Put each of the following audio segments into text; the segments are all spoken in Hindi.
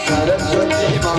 सरस्वती माँ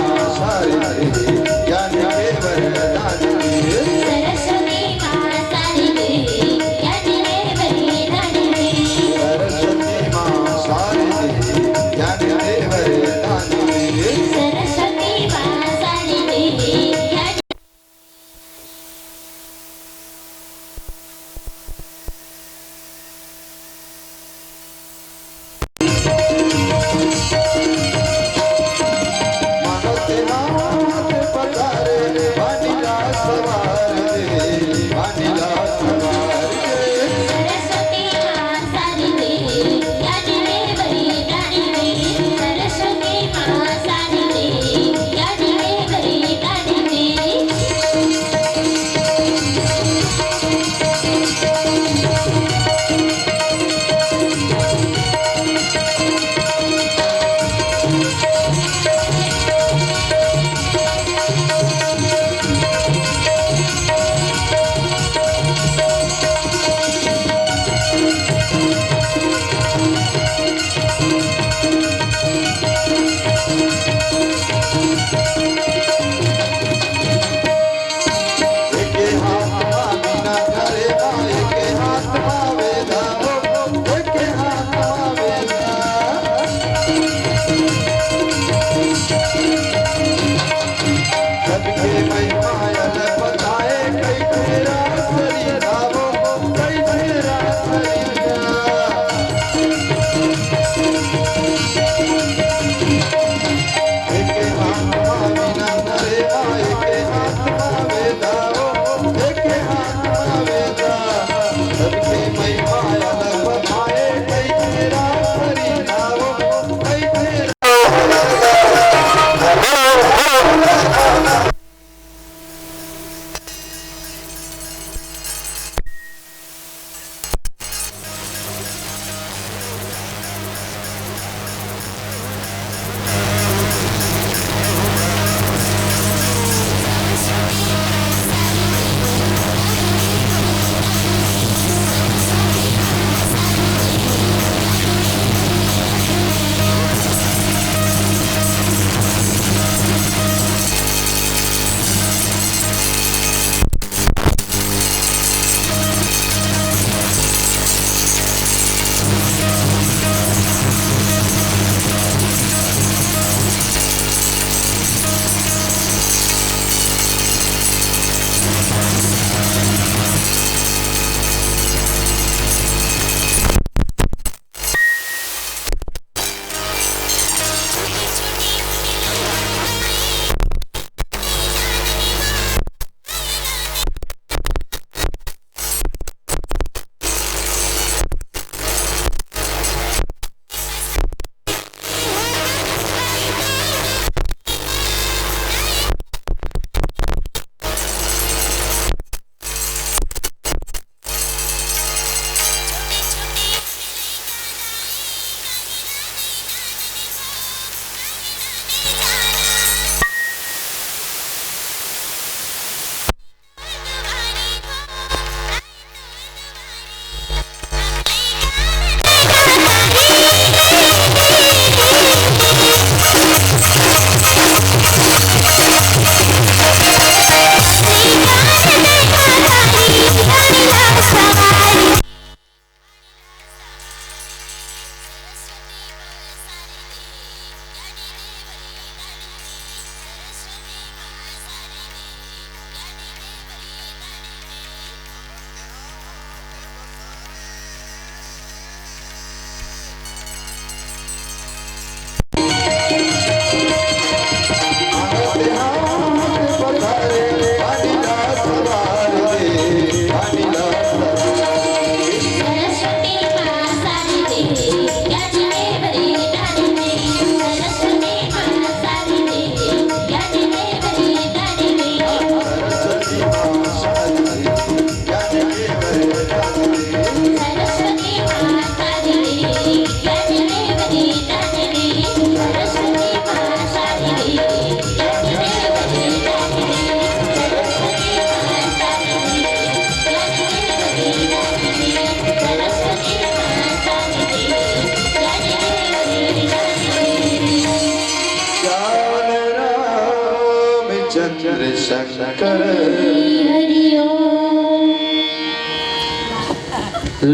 कर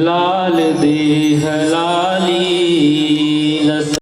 लाल देह लाली रस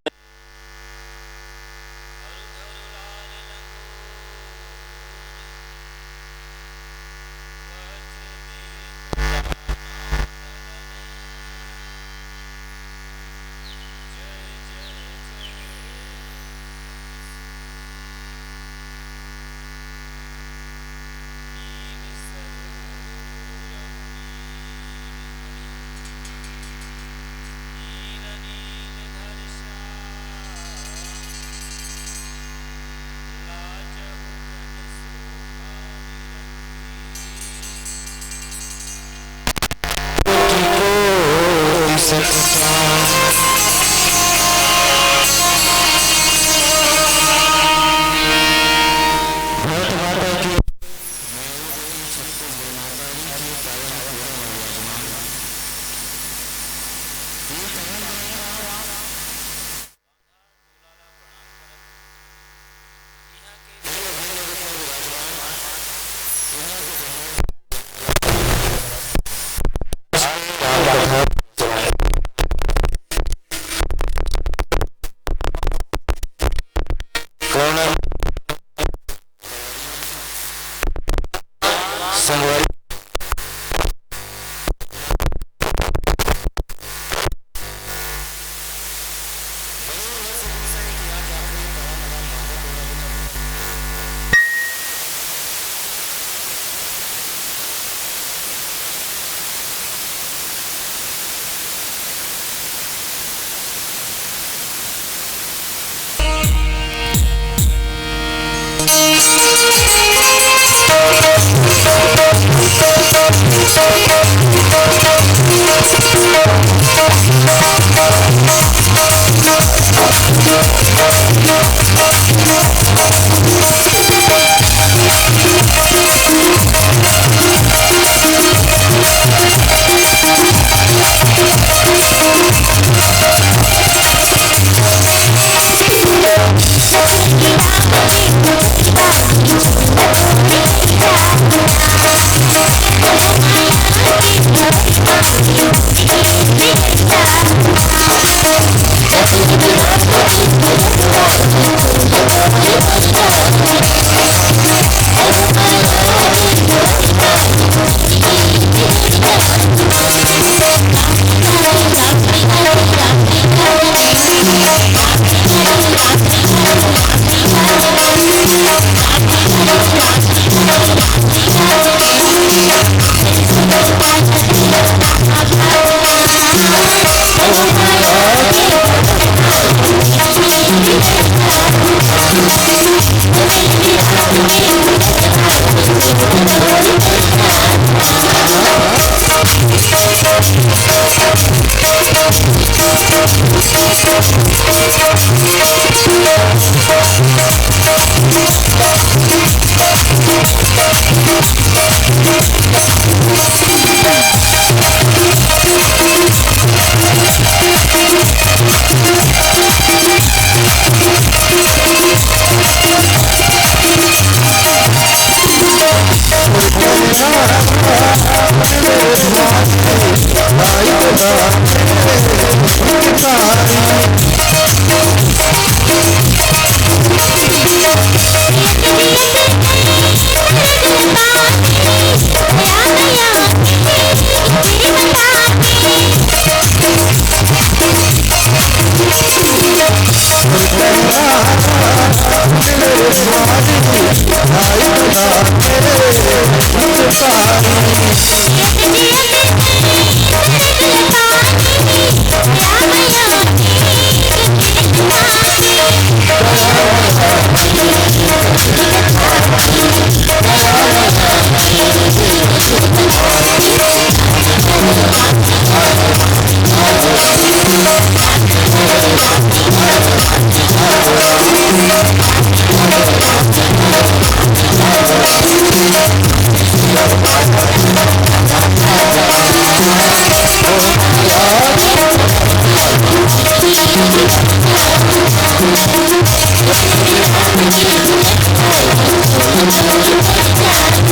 Thank you.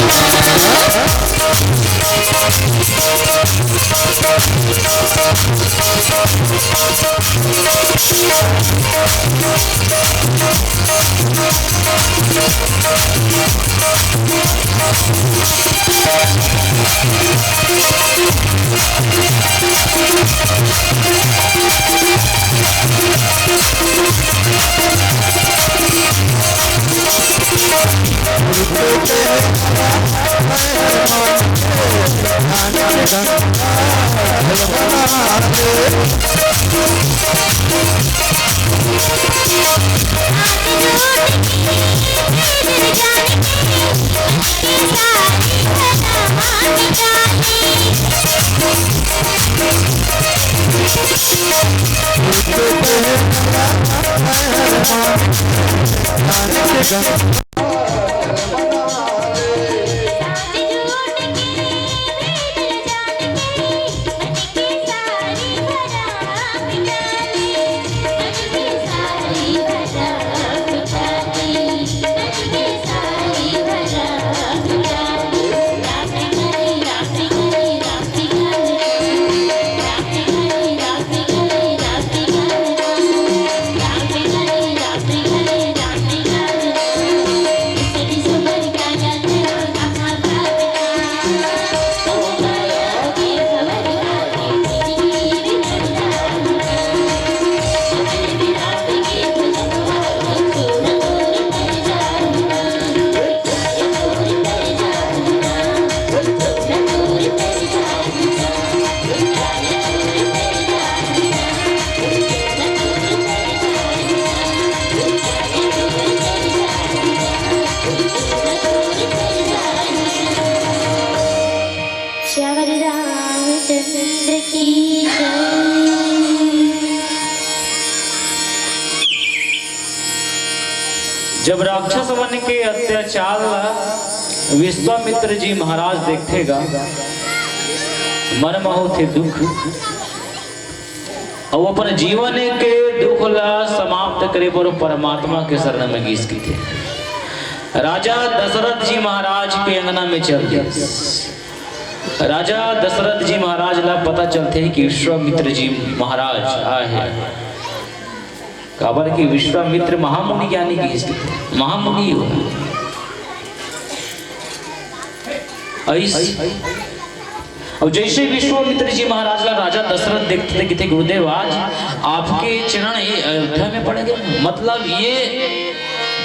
जब राक्षस वन के अत्याचार विश्वामित्र जी महाराज देखेगा मन महु थे दुख और अपन जीवन के दुख ला समाप्त करे पर परमात्मा के शरण में गीस की थे। राजा दशरथ जी महाराज के अंगना में चल गए। राजा दशरथ जी महाराज ला पता चलते है कि विश्वामित्र जी महाराज आए हैं। काबर की विश्वामित्र महामुनि ज्ञानी की स्थिति महामुनि हो अब जैसे विश्वामित्र जी महाराज ला राजा दशरथ देखते कि थे गुरुदेव आज आपके चरण अयोध्या में पड़ गए, मतलब ये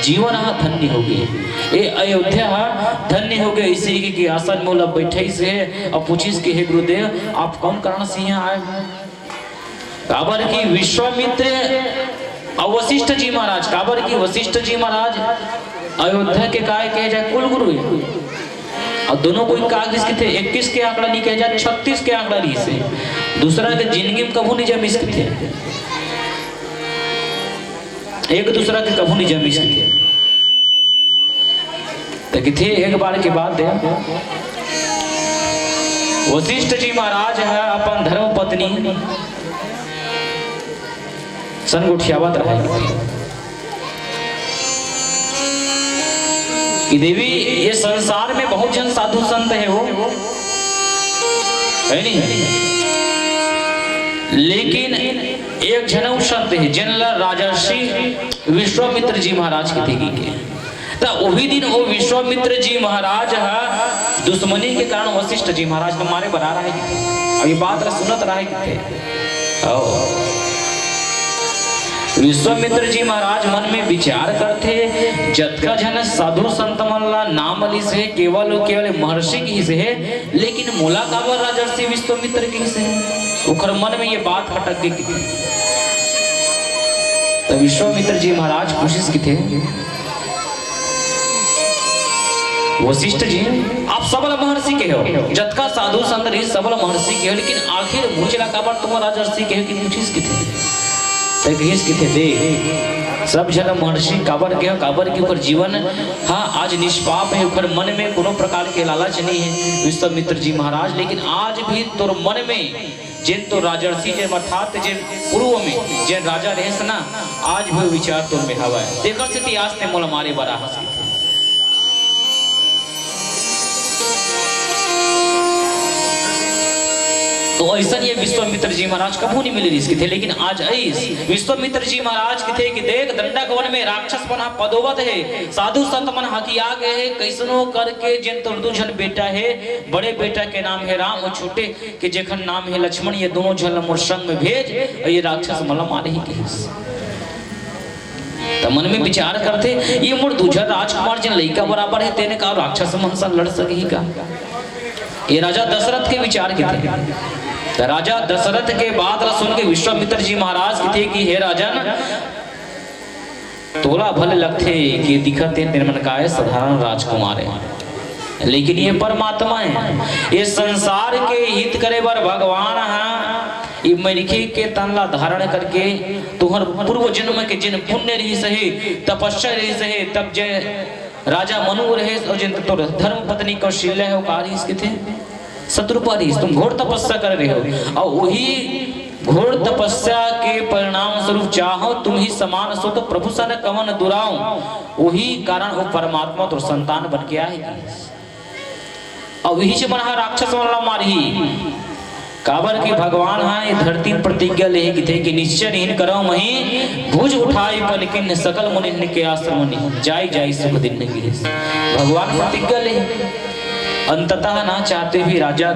जीवन धन्य हो गए, ये अयोध्या धन्य हो गए। इसी की आसन में लोग बैठे से और पूछिस कि हे गुरुदेव आप कौन कारण से यहाँ आए। काबर की विश्वामित्र और वशिष्ठ जी महाराज, काबर की वशिष्ठ जी महाराज अयोध्या के काय कहे जाए कुल गुरु है और दोनों कोई कागज के थे। 21 के आंकड़ा नहीं कहे जाए 36 के आंकड़ा नहीं से दूसरा के जिंदगी में कभू नहीं जमीस के थे, एक दूसरा के कभू नहीं जमीस के थे। तो थे एक बार की बात है वशिष्ठ जी महाराज है अपन धर्म पत्नी संगुठियावत रहे कि देवी ये संसार में बहुत जन साधु संत है वो है नहीं, लेकिन एक जनऊ संत है जिन राजर्षि विश्वामित्र जी महाराज की थी के तो वही दिन वो विश्वामित्र जी महाराज है दुश्मनी के कारण वशिष्ठ जी महाराज को मारे बना रहे थे। अब ये बात सुनत रहे थे। विश्वामित्र जी महाराज मन में विचार करते जतका जन साधु संत मल्ला नाम ली से केवल महर्षि की से है, लेकिन मूला काबर राजर्षि विश्वामित्र की से उखर मन में ये बात खटक गई। तो विश्वामित्र जी महाराज कोशिश की थे वशिष्ठ जी आप सबल महर्षि के हो, जतका साधु संत रही सबल महर्षि के हो, लेकिन आखिर मुझला काबर तुम राजर्षि के हो कि कोशिश की थे दे सब जन महर्षि काबर के काबर के ऊपर जीवन हाँ आज निष्पाप है, ऊपर मन में कोनो प्रकार के लालच नहीं है विश्वामित्र जी महाराज, लेकिन आज भी तोर मन में जिन तो राजर्षि जे अर्थात जे पूर्व में जे राजा रहे ना आज भी विचार तोर में हवा है। देखर से इतिहास ने मोल मारे बड़ा हंसी तो ऐसा ये विश्वामित्र जी महाराज कबू नहीं मिले इसके थे, लेकिन आज ऐस विश्वामित्र जी महाराज के थे कि देख दंडक वन में राक्षस बना पदोवत है, साधु संत मन हकिया गए है, कैसनो करके जिन तो दो जन बेटा है, बड़े बेटा के नाम है राम और छोटे के जेखन नाम है लक्ष्मण, ये दोनों जन मोर संग में भेज और ये राक्षस मला मारे ही के। तो मन में विचार करते ये मोर दूसरा राजकुमार जिन लड़का बराबर है, तेने कहा राक्षस मन से लड़ सके का। ये राजा दशरथ के विचार के थे। तो राजा दशरथ के बात सुन के विश्वामित्र जी महाराज की थे कि हे राजन, तोला भले लगते कि दिखते निर्मन का है साधारण राजकुमार है, लेकिन ये परमात्मा है, ये संसार के हित करे बर भगवान है। ये मरिखे के तनला धारण करके तुहर पूर्व जन्म के जिन पुण्य रही सहे, तपस्या रही सहे, तब जय राजा मनु रहे और जिन तो धर्म पत्नी कौशल्या है कारी इसके थे शत्रुपारी, तुम घोर तपस्या कर रहे हो और वही घोर तपस्या के परिणाम स्वरूप चाहो तुम ही समान सो तो प्रभु सन कवन दुराओ, वही कारण वो परमात्मा तो संतान बन के आएगी और वही से बना राक्षस वाला मारी काबर की भगवान हाँ ये धरती प्रतिज्ञा ले कि थे कि निश्चय नहीं करो मही भुज उठाई पलकिन सकल मुनि के आश्रम जाई जाई सुख दिन गिरे। भगवान प्रतिज्ञा ले अंततः ना चाहते हुए राजा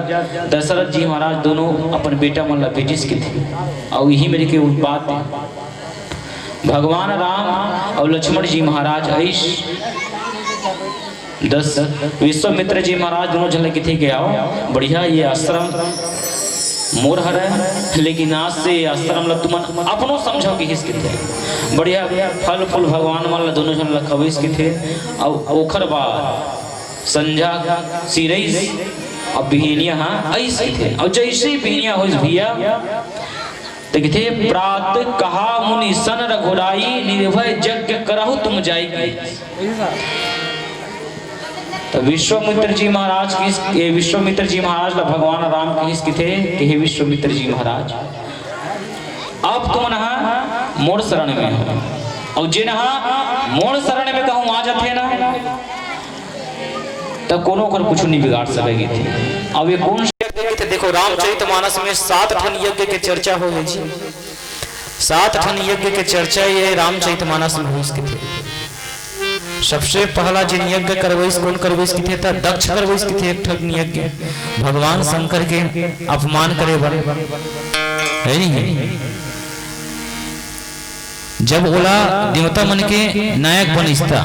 दशरथ जी महाराज दोनों अपन बेटा मन भेजिस के थे और यही मेरे के उत्पात भगवान राम और लक्ष्मण जी महाराज ऐश 10 विश्वामित्र जी महाराज दोनों जन के थे आओ बढ़िया ये आश्रम मोर हर है, लेकिन आज से आश्रम ला तुम अपनों समझो कि हिसके थे बढ़िया फल फूल भगवान मन ला दोनों जन लखवे के थे और ओखर बाद संझा सिरैस अब बिहनिया हाँ ऐसे थे और जैसे बिहनिया हो भैया देखते प्रात कहा मुनि सन रघुराई निर्भय यज्ञ करहु तुम जाएगी। तो विश्वामित्र जी महाराज की विश्वामित्र जी महाराज ला भगवान राम की थे कि हे विश्वामित्र जी महाराज अब तुम नहा मोर शरण में हो और जे नहा मोर शरण में कहूँ आ जाते ना तब कोनो कर कुछ नहीं बिगाड़ सकेगी थी। अब ये कौन से देखो रामचरितमानस में 7 ठन यज्ञ के चर्चा हो गई, 7 ठन यज्ञ के चर्चा ये रामचरितमानस में हुई थे। सबसे पहला जिन यज्ञ करवैस कौन करवैस की थे था दक्ष करवैस की थे एक ठन यज्ञ भगवान शंकर के अपमान करे बर है नहीं। जब ओला देवता मन के नायक बनिस्ता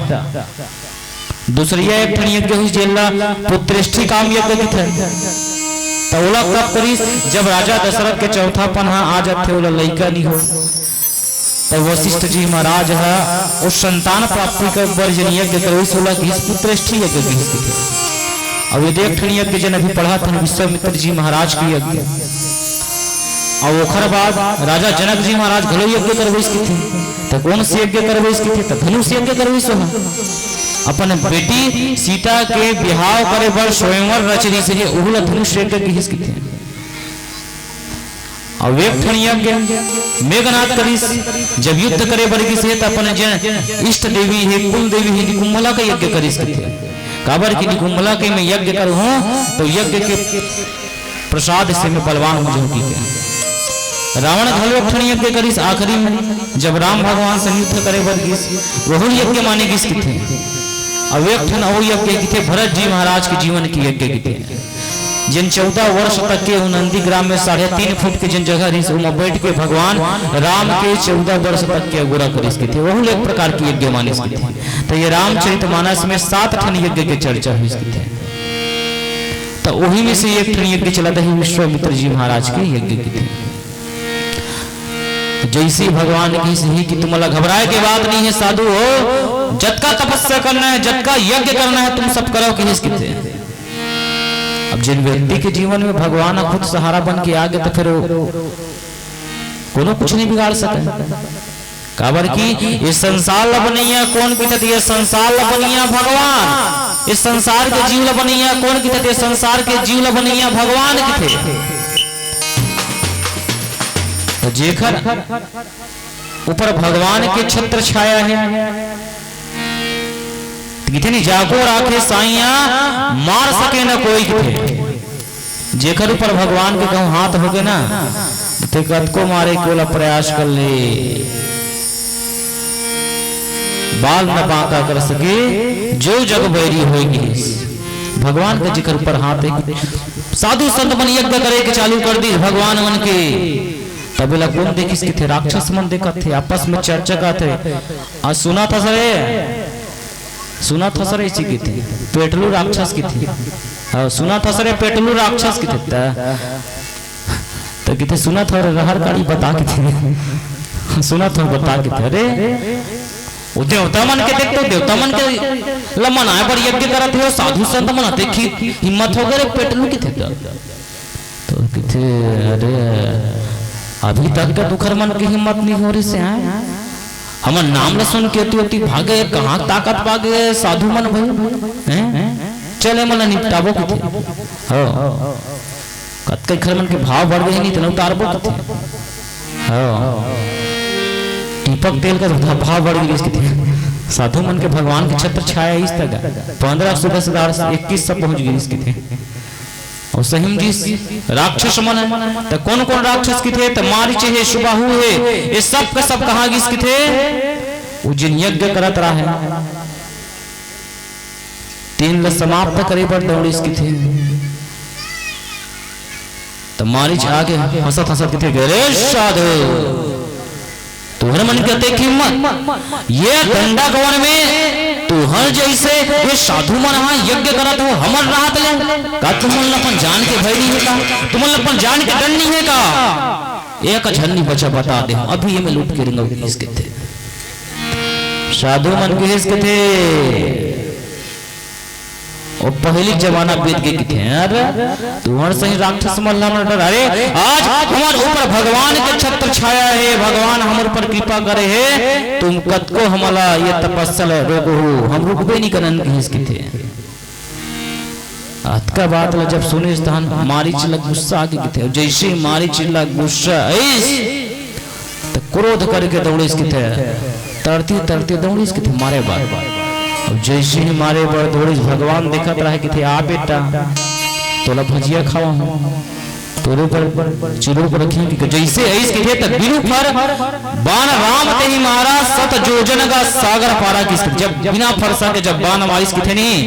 दूसरिया एक ठन यज्ञ हुई जेला पुत्रेष्ठी काम यज्ञ की थे तो ओला कब करी जब राजा दशरथ के चौथा पन्हा आ जाते ओला लइका नहीं हो तो वशिष्ठ जी महाराज है उस संतान प्राप्ति का वर्जन यज्ञ करो सोलह की पुत्रेष्ठी यज्ञ की थे। अब ये देख ठन यज्ञ जन अभी पढ़ा था विश्वामित्र जी महाराज की यज्ञ और ओखर बाद राजा जनक जी महाराज घलो यज्ञ करवैस की थे तो कौन से यज्ञ करवैस की थे तो धनुष यज्ञ करवैस हो अपन बेटी सीता के बिहाव करे बर स्वयंवर रचरी से उहुल धनुष यज्ञ की हिस्की थे। और एक ठन यज्ञ मेघनाथ करिस जब युद्ध करे बर की से अपन जन इष्ट देवी है कुल देवी है निकुंभला का यज्ञ करिस थे काबर की निकुंभला के मैं यज्ञ करूं तो यज्ञ के प्रसाद से मैं बलवान हो जाऊं की रावण घलो ठन यज्ञ करिस आखिरी में जब राम भगवान से युद्ध करे बर की वह यज्ञ माने किसकी थे। अब एक ठन और यज्ञ की थे भरत जी महाराज के जीवन की यज्ञ की थे जिन 14 वर्ष तक के नंदी ग्राम में 3.5 फुट के जिन जगह रही उनमें बैठ के भगवान राम के 14 वर्ष तक के अगुरा करिस के थे वह एक प्रकार की यज्ञ मानिस की थे। तो ये रामचरितमानस में 7 ठन यज्ञ की चर्चा हुई थे तो वही में से एक ठन यज्ञ चला था विश्वामित्र जी महाराज के यज्ञ की थे। जैसे भगवान की सही कि तुम्हारा घबराए की बात नहीं है साधु हो जटका तपस्या करना है जटका यज्ञ करना है तुम सब करो कि थे। अब जिन व्यक्ति के जीवन में भगवान खुद सहारा बन के आगे तो फिर कोनो कुछ नहीं बिगाड़ सके काबर की ये संसार बनैया कौन की ये संसार बनैया भगवान इस संसार के जीव बनैया कौन की थे संसार के जीव बनैया भगवान की थे। जेखर ऊपर भगवान के छत्र छाया है कितनी जागो राखे साइया मार सके न कोई थे जेकर ऊपर भगवान के कहूँ हाथ हो गए ना ते कतको मारे केवल प्रयास कर ले बाल न बांका कर सके जो जग बैरी होगी। भगवान के जिक्र पर हाथ है। साधु संत मन यज्ञ करे के चालू कर दी भगवान मन के तबे ला कौन देखिस के थे राक्षस मन देखा थे आपस में चर्चा का थे आज सुना था सरे इसी की थी पेटलू राक्षस की थी सुना था सरे पेटलू राक्षस की थी तो कितने सुना था हर गाड़ी बता के थे सुना था बता के थे अरे वो देवता मन के देखते देवता मन के लमन आए पर यज्ञ करत हो साधु संत मन देखी हिम्मत हो गए पेटलू की थे तो किथे अरे अभी तक के दुखर मन की हिम्मत नहीं हो रही से हैं हमर नाम ल सुन के होती भागे कहाँ ताकत पागे साधु मन भाई हैं चले मन निपटाबो की थे हो कत के घर मन के भाव बढ़ गए नहीं तो उतारबो की थे हो दीपक तेल का भाव बढ़ गई इसकी थे साधु मन के भगवान के छत्र छाया इस तक 15 सुबह से 21 सब पहुंच गई इसकी थे और सहिम जी राक्षस मन तो कौन कौन राक्षस की थे तो मारीच है सुबाहु है ये सब का सब कहाँ गिस की थे वो जिन यज्ञ करत रहा है 3 ल समाप्त करे पर दौड़ इसकी थे तो मारीच आगे हंसत हंसत की थे गरे साधु तुहर मन कहते हिम्मत ये डंडा गवन में तुहर जैसे ये साधु मन हाँ यज्ञ करत हो हमर राहत ले का तुम अपन जान के भय नहीं है का तुम अपन जान के डर नहीं है का एक झन्नी बचा बता दे अभी ये मैं लूट के रिंगा इसके थे साधु मन के इसके थे और पहली जमाना बीत गई थे यार तुम्हारे सही राक्षस मल्ला में डर अरे आज हमारे ऊपर भगवान के छत्र छाया है भगवान हमारे ऊपर कृपा करे है तुम कत को हमला ये तपस्या रोग हो हम रुकबे नहीं करन इसके थे आज का बात ला जब सुने स्थान मारीच लग गुस्सा आगे थे जैसे मारीच लग गुस्सा तो क्रोध करके दौड़े इसके थे तरती तरती दौड़े इसके थे मारे बार अब जैसे ही मारे बड़ दौड़ी भगवान देखत रहे कि थे आ बेटा तोला भजिया खावा हूं तोरे पर चिरो पर रखी कि जैसे ऐस के थे तक बिनु पर बाण राम ते ही मारा 7 योजन का सागर पारा किस जब बिना फरसा के जब बाण मारिस के थे नहीं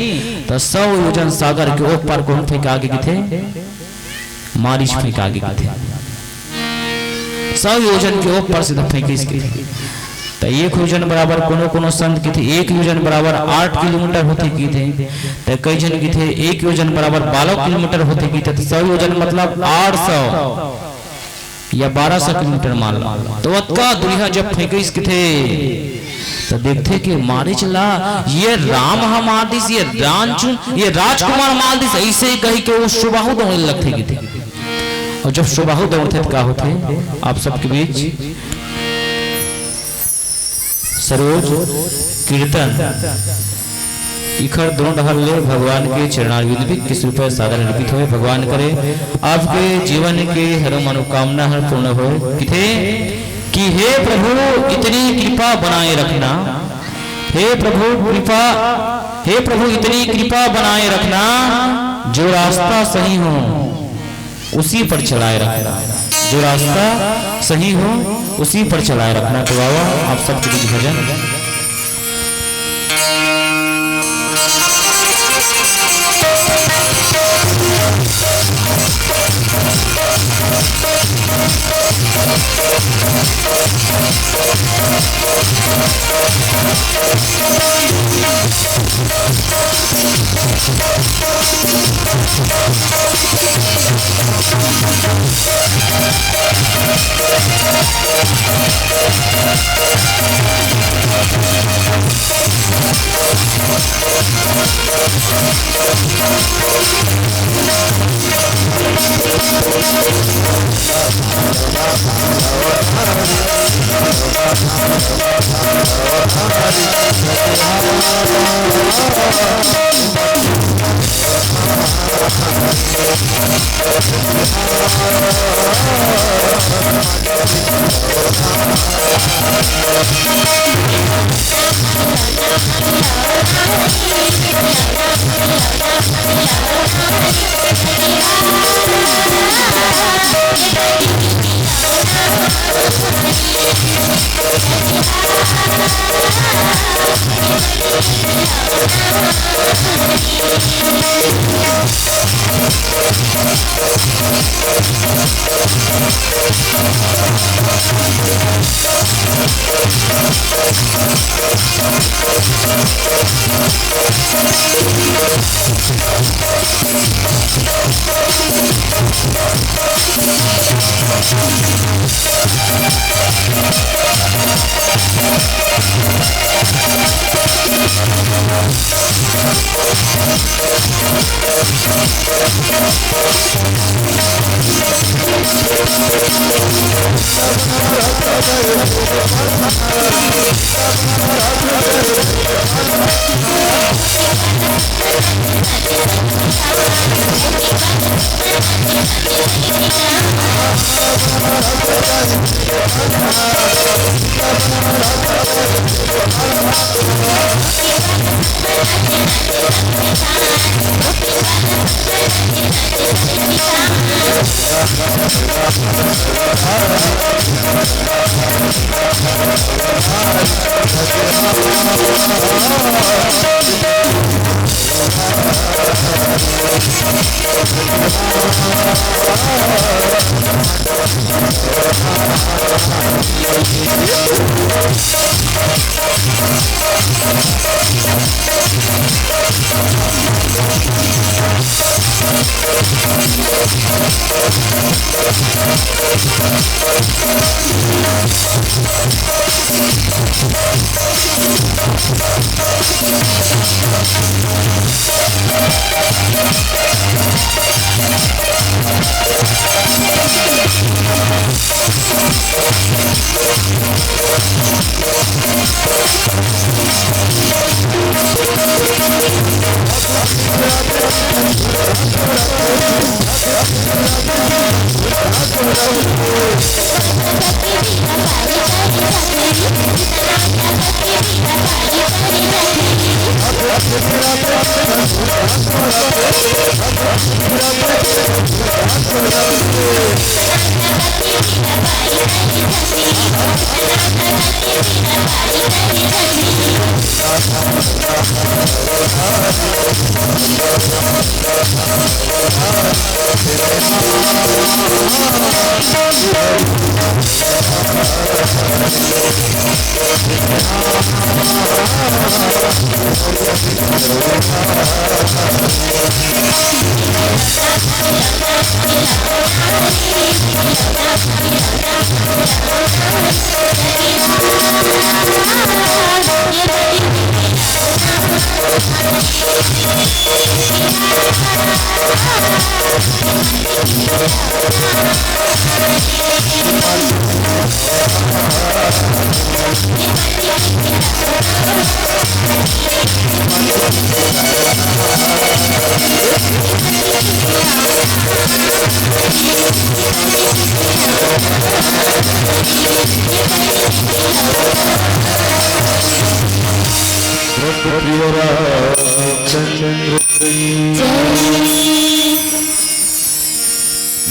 तो 100 योजन सागर के ऊपर कौन फेंक आगे के थे मारिश फेंक आगे के थे 100 योजन के ऊपर से फेंके इसके तो 1 योजन बराबर कोनो कोनो संत की थे 1 योजन बराबर 8 किलोमीटर होते की थे तो कई जन की थे 1 योजन बराबर 12 किलोमीटर होते की थे तो 100 योजन मतलब 800 या 1200 किलोमीटर मान लो तो अतका दुनिया जब फेंके इसके थे तो देखते कि मारे चला ये राम हम आदिस ये रांचुन ये राजकुमार मालदिस ऐसे ही कही के वो सुबाहु दौड़ने लगते की थे और जब सुबाहु दौड़ते क्या होते आप सबके बीच सरोज कीर्तन इखर दोनों ढहल ले भगवान के चरणारविंद किस रूपये सादर अर्पित हुए भगवान करे आपके जीवन के हर मनोकामना हर पूर्ण हो किथे कि हे प्रभु इतनी कृपा बनाए रखना हे प्रभु इतनी कृपा बनाए रखना जो रास्ता सही हो उसी पर चलाए रखना जो रास्ता सही हो उसी पर चलाए रखना। तो बाबा आप सबके बीच भजन Yeah.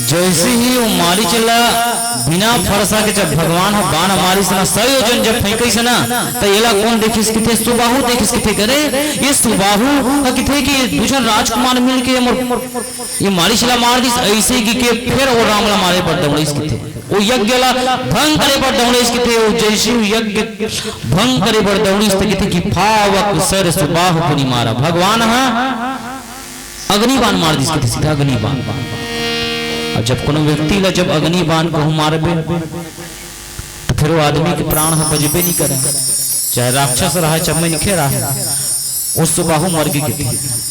जैसे ही वो मारी चला बिना फरसा के जब भगवान हो बाण मारी से ना संयोजन जब फेंके से ना तो येला कौन देखिस किथे सुबाहु देखिस किथे करे ये सुबाहु का किथे कि दूसरा राजकुमार मिल के ये मारी चला मार दिस ऐसे की के फिर वो रामला मारे पर दौड़िस किथे वो यज्ञ ला भंग करे पर दौड़िस किथे वो जैसे यज्ञ भंग करे पर दौड़िस तो किथे कि फावक सर सुबाहु पुनी मारा भगवान हां अग्निबाण मार दिस किथे सीधा अग्निबाण। और जब कोनो व्यक्ति ला जब अग्निबाण कहूं मारबे तो फिर वो आदमी के प्राण ह बजबे नहीं करे, चाहे राक्षस रहा चाहे में निखे रहा उस सुबाहु मर गई।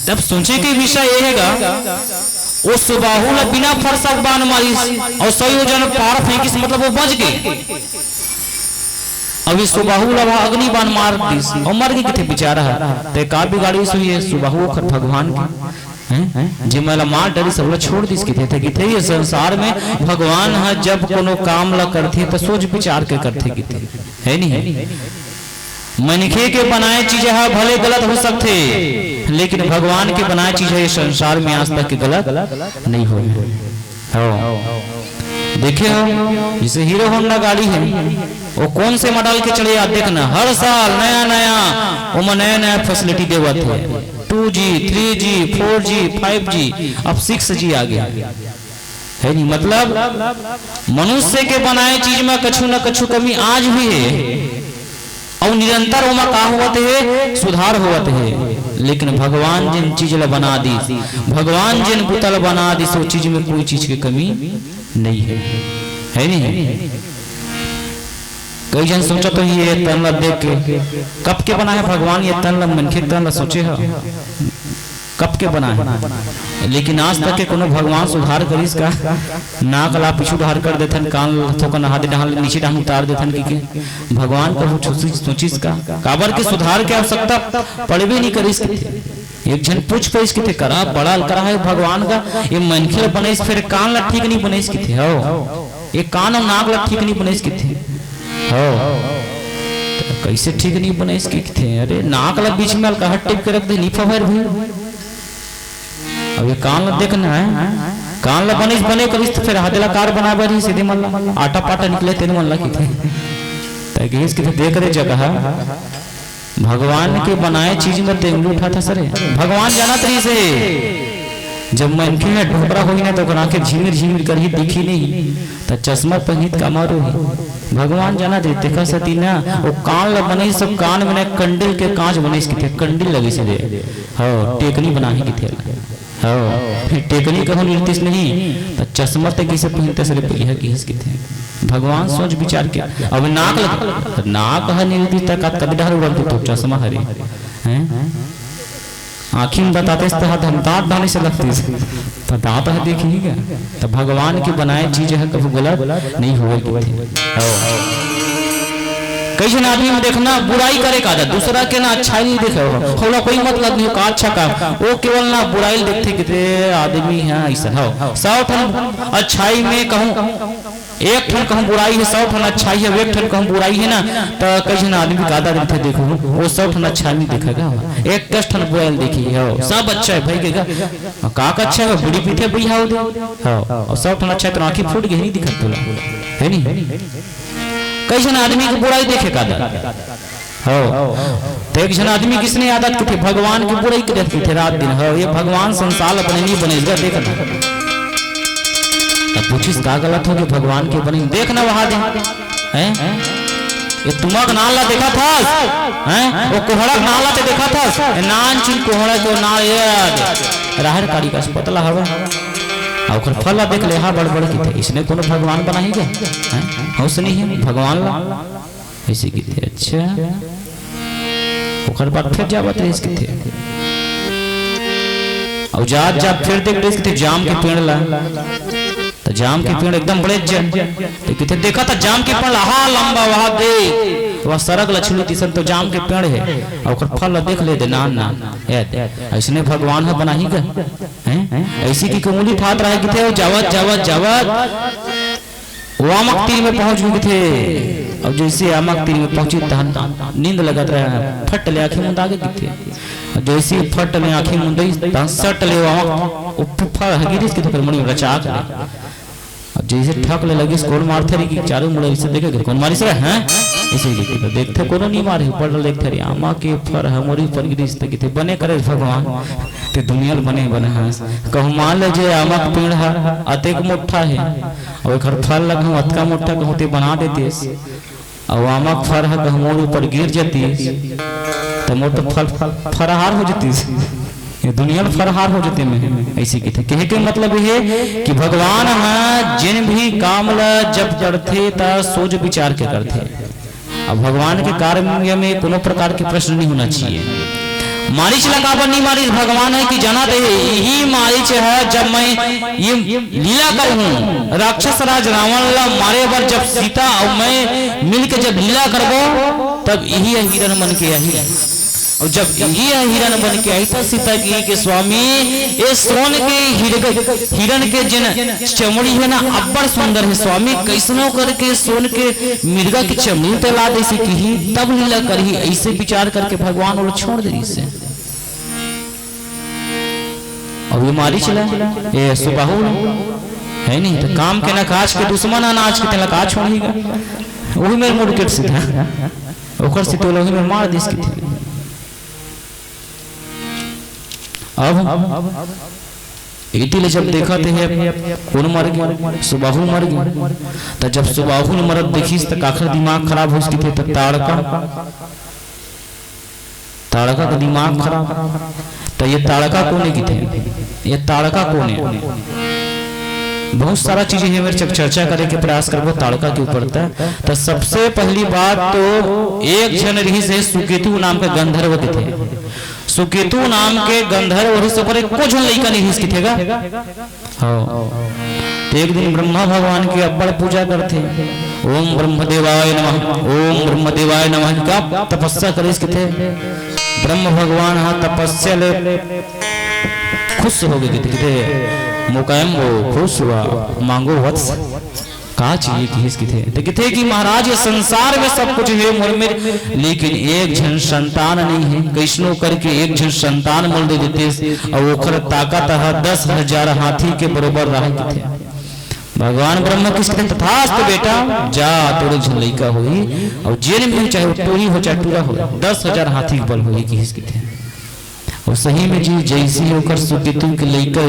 तब सोचे के विषय ये हैगा उस सुबाहु ला बिना फरसक बाण मारी और संयोजन पार फेंकिस मतलब वो बच गए। अभी सुबाहु ला अग्निबाण मार दिस और मर गई किथे बेचारा ते का बिगाड़ी सुई है सुबाहु खर भगवान की जे मला मार डरी सब छोड़ दिस किथे किथे ये संसार में भगवान है जब कोनो काम ला करथे तो सोच विचार के करथे किथे है नहीं। मनखे के बनाए चीज है भले गलत हो सकते लेकिन भगवान के बनाए चीज है संसार में आज तक गलत नहीं हो। देखिए जैसे हीरो होंडा गाड़ी है वो कौन से मॉडल के चले आप देखना हर साल नया नया वो नया नया फैसिलिटी देवत है 2 2G 3G 4G 5G अब 6G आ गया है नहीं। मतलब मनुष्य के बनाए चीज में कछु न कछु कमी आज भी है और निरंतर उमा का होवत है सुधार होवत है। लेकिन भगवान जिन चीज ला बना दी, भगवान जिन पुतल बना दी सो चीज में कोई चीज की कमी नहीं है नहीं। कई जन सोचा तो ये तन ला देख के कब के बना है भगवान, ये तन ला मनखे तन ला सोचे है कब के बना है। लेकिन आज तक के कोनो भगवान सुधार करिस का, नाक ला पीछू ढार कर देथन, कान थोकन हाथ डाल नीचे डाल उतार देथन कि भगवान को सोचिस का काबर के सुधार के आवश्यकता पड़बे नहीं करिस। एक जन पूछ पे इसके थे करा बड़ा करा है भगवान का, ये मनखे ला बने फिर कान ला ठीक नहीं बने इसके थे हो, ये कान और नाक ला ठीक नहीं बने इसके थे हो, कैसे ठीक नहीं बने इसके थे। अरे नाक ला बीच में अलका टिप के रख दे नीफा भर भी। अब ये कान ला देखना है, कान ला बने करिस तो फिर हाथेला कार बना बरी सीधे मन आटा पाटा निकले तेन मन ला की थे ताकि इसके देख रहे जगह भगवान के बनाए चीज में तेंगली उठा था सरे। भगवान जाना तरी से जब मनखे में ढोबरा होई ना तो आंखें झिमिर झिमिर कर ही दिखी नहीं तो चश्मा पहित का मारो ही। भगवान जाना दे देखा सती ना वो कान ला बने सब कान में कंडिल के कांच बने इसके थे, कंडिल लगे से दे हो टेकनी बना ही की थे हो, फिर टेकनी कहूं निर्दिष्ट नहीं तो चश्मा तक किसे पहनते सरे पहिया की इसके थे। भगवान सोच विचार के अब नाक है निर्दिष्ट तक कद ढार उड़ल तो चश्मा हरे हैं आँखी में बताते दांत डालने से लगती है तो दांत है देखिएगा। तो भगवान की बनाए चीज है कभी गलत नहीं होगी। कई जन आदमी में देखना बुराई करे का दूसरा के ना अच्छा नहीं देखे होला कोई मतलब नहीं का अच्छा का वो केवल ना बुराई देखते कितने आदमी है ऐसा हो। 100 ठन अच्छाई में कहूँ एक ठन कहूँ बुराई है, 100 ठन अच्छाई है, एक ठन कहूँ बुराई है ना तो कई जन आदमी गादा देते देखो वो 100 ठन अच्छा नहीं देखेगा, एक 10 ठन बुराई देखी हो सब अच्छा है भाई के का अच्छा है बुढ़ी पीठे भैया हो 100 ठन अच्छा तो आंखें फूट गई नहीं दिखत बोला है नहीं। कई जन आदमी की बुराई देखे का हो तो एक जन आदमी किसने आदत की थी भगवान की बुराई की रहती थे रात दिन हो। ये भगवान संसार अपने नहीं बनेगा देखना तब पूछिस का गलत हो कि भगवान के बने देखना वहां दे हैं ये तुम्हारा नाला देखा था हैं वो कोहड़ा नाला ते देखा था नान चिन कोहड़ा को ना ये राहर काड़ी का पतला हवा और फल देख ले हा बड़ बड़ की थे इसने कोनो भगवान बनाई क्या हैं हौस नहीं है भगवान ला ऐसे की थे। अच्छा ओकर बाद फिर जावत रहे इसके थे और जात जात फिर देख रहे इसके थे जाम के पेड़ ला तो जाम के पेड़ एकदम बड़े जन तो किथे देखा था जाम के पेड़ हा लंबा वहां दे वह सड़क लछलू तीसन तो जाम के पेड़ है और ओकर फल देख ले दे नान ना ऐसने भगवान है बनाही का हैं ऐसी की कमूली ठात रहे कि थे जावत जावत जावत वामक तीर में पहुंच गए थे। अब जैसे आमक तीर में पहुंची तहन नींद लगत रहे फट ले आंखें मुंद आगे की थे जैसे फट ले आंखें मुंद तहन सट ले वामक ऊपर हगिरिस की तो मणि रचा कर अब जैसे ठक ले लगी स्कोर मारते रही कि चारों मुड़े इसे देखे कौन मारी से हैं इसे तो देखते कोनो नहीं मारे पढ़ देखते रही आमा के फर हमरी पर गिरिस तक थे बने करे भगवान ते दुनिया बने बने हां कहूं मान ले जे आमा का पेड़ है अतेक मोटा है और घर फल लगूं अतका मोटा कहते बना देते और आमा का फर है कहूं ऊपर गिर जाती तो मोटा फल फरहार हो जाती ये दुनिया में फरहार हो जाते में ऐसे की थे कहे के मतलब ये कि भगवान है जिन भी काम ला जब करते ता सोच विचार के करते। अब भगवान के कार्य में कोनो प्रकार के प्रश्न नहीं होना चाहिए। मारिच लगावर नहीं मारिच भगवान है कि जाना दे यही मारिच है जब मैं ये लीला करूं राक्षस राज रावण ला मारे बार जब सीता और मैं मिलके जब लीला करबो तब यही हिरण मन के यही और जब ये हिरण बन के आई था सीता की के स्वामी ये सोन के हिरण के जिन चमड़ी है ना अब्बड़ सुंदर है स्वामी कैसनो करके सोन के मिर्गा की चमड़ी तला दे की ही तब लीला करी ऐसे विचार करके भगवान और छोड़ दे इसे। अब ये मारी चला ये सुबाहु है नहीं तो काम के नकाज के दुश्मन अनाज के नकाज छोड़ेगा वही मेरे मुड़ के सीधा ओकर से तो लोग में मार दिस की अब इतिले जब देखा थे कौन मर गया, सुबाहु मर गया। तो जब सुबाहु ने मरद देखी तो आखिर दिमाग खराब हो थे। तो ताड़का का दिमाग खराब। तो ये ताड़का कौन की थे, ये ताड़का कौन है? बहुत सारा चीजें है मेरे चर्चा करे के प्रयास करबो ताड़का के ऊपर। तो सबसे पहली बात तो एक जन रही से सुकेतु नाम के गंधर्व के थे। सुकेतु नाम के गंधर्व और इस ऊपर कुछ लड़का नहीं हिस्की थेगा। तो एक दिन ब्रह्मा भगवान की अब्बड़ पूजा करते, ओम ब्रह्मदेवाय नमः, ओम ब्रह्मदेवाय नमः का तपस्या करे इसके थे। ब्रह्म भगवान हाँ तपस्या ले खुश हो गए थे। मुकायम वो खुश हुआ, मांगो वत्स कहा चाहिए कि इसकी थे। तो कहते कि महाराज ये संसार में सब कुछ है मोर में, लेकिन एक जन संतान नहीं है। कैसनो करके एक जन संतान मोल दे देते और ओखर ताकत 10,000 हाथी के बरोबर रह थे। भगवान ब्रह्मा किसके तथास्तु बेटा जा तोरे जन लइका होई और जेल में चाहे टोरी हो चाहे टूरा हो 10,000 हाथी के बल होई कि इसके थे। और सही में जी जैसी होकर सुकेतु के लइका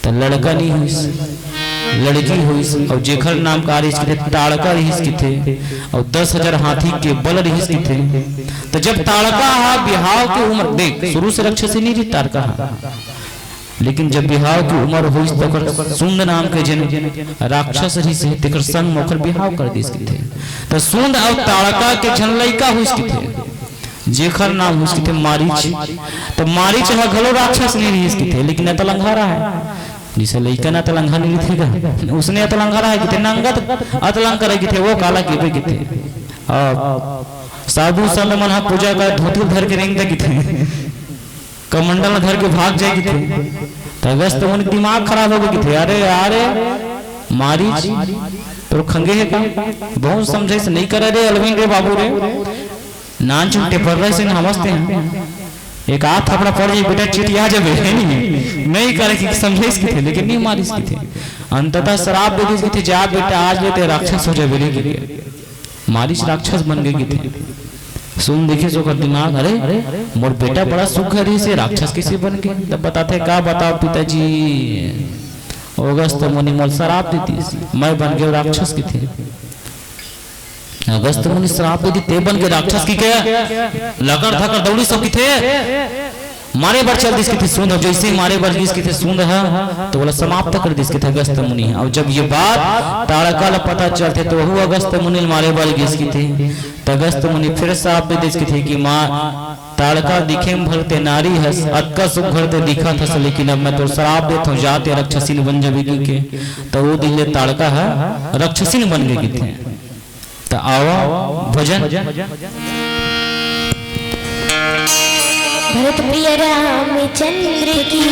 तो लड़का नहीं हुई, लड़की हुई। और जेखर नाम का इसके ताड़का रही थे और 10,000 हाथी के बल रही थे। तो जब ताड़का हा बिहाव की उम्र देख शुरू से राक्षसी नहीं रही ताड़का हा, लेकिन जब बिहाव की उम्र हुई तो सुंद नाम के जन राक्षस रही से तेकर संग मोकर बिहाव कर दी थे। तो सुंद और ताड़का के जन लइका हुई थे जेखर नाम हुई थे मारीच। तो मारीच घलो राक्षस नहीं रही थे, लेकिन अतलंघारा है। जिसे लइका ना तलंघा नहीं थे, उसने अतलंघारा है कि नंगत अतलंग करे थे, वो काला केबे की थे। साधु संत मन पूजा का धोती धर के रेंग दे थे, कमंडल धर के भाग जाए थे। तो अगस्त उन दिमाग खराब हो गए थे। अरे अरे मारीच तो खंगे है का बहुत समझे से नहीं करे रे अलविन रे बाबू रे नान चुट्टे पर रहे से नमस्ते हैं। एक हाथ थपड़ा पड़ जाए बेटा चिटिया जब नहीं करे कि समझे इसकी थे, लेकिन नहीं मारी इसकी थे। अंततः शराब दे दी थी, जा बेटा आज लेते राक्षस हो जाए के लिए। मारिच राक्षस बन गई थी। सुन देखिए जो कर दिमाग, अरे मोर बेटा बड़ा सुख है से राक्षस किसी बन के। तब बताते का बताओ पिताजी अगस्त मुनि मोल शराब देती मैं बन गया राक्षस की थे। अगस्त मुनि श्राप दी ते बन के राक्षस की क्या लगड़ धकड़ दौड़ी सब की थे मारे बार चल दिस की थे सुंद। जैसे मारे बार दिस की थे सुंद है तो बोला समाप्त कर दिस की थे अगस्त मुनि। और जब ये बात ताड़का ला पता चलते तो वो अगस्त मुनि मारे बार गिस की थे। तो अगस्त मुनि फिर श्राप दे दिस की थे कि माँ ताड़का दिखे भरते नारी हस अक्का सुख भरते दिखा था, लेकिन अब मैं तो श्राप देता हूँ जाते रक्षसिन बन जाएगी के। तो वो दिले ताड़का है रक्षसिन बन गए थे। तो आओ भजन। भरत प्रिय रामचंद्र की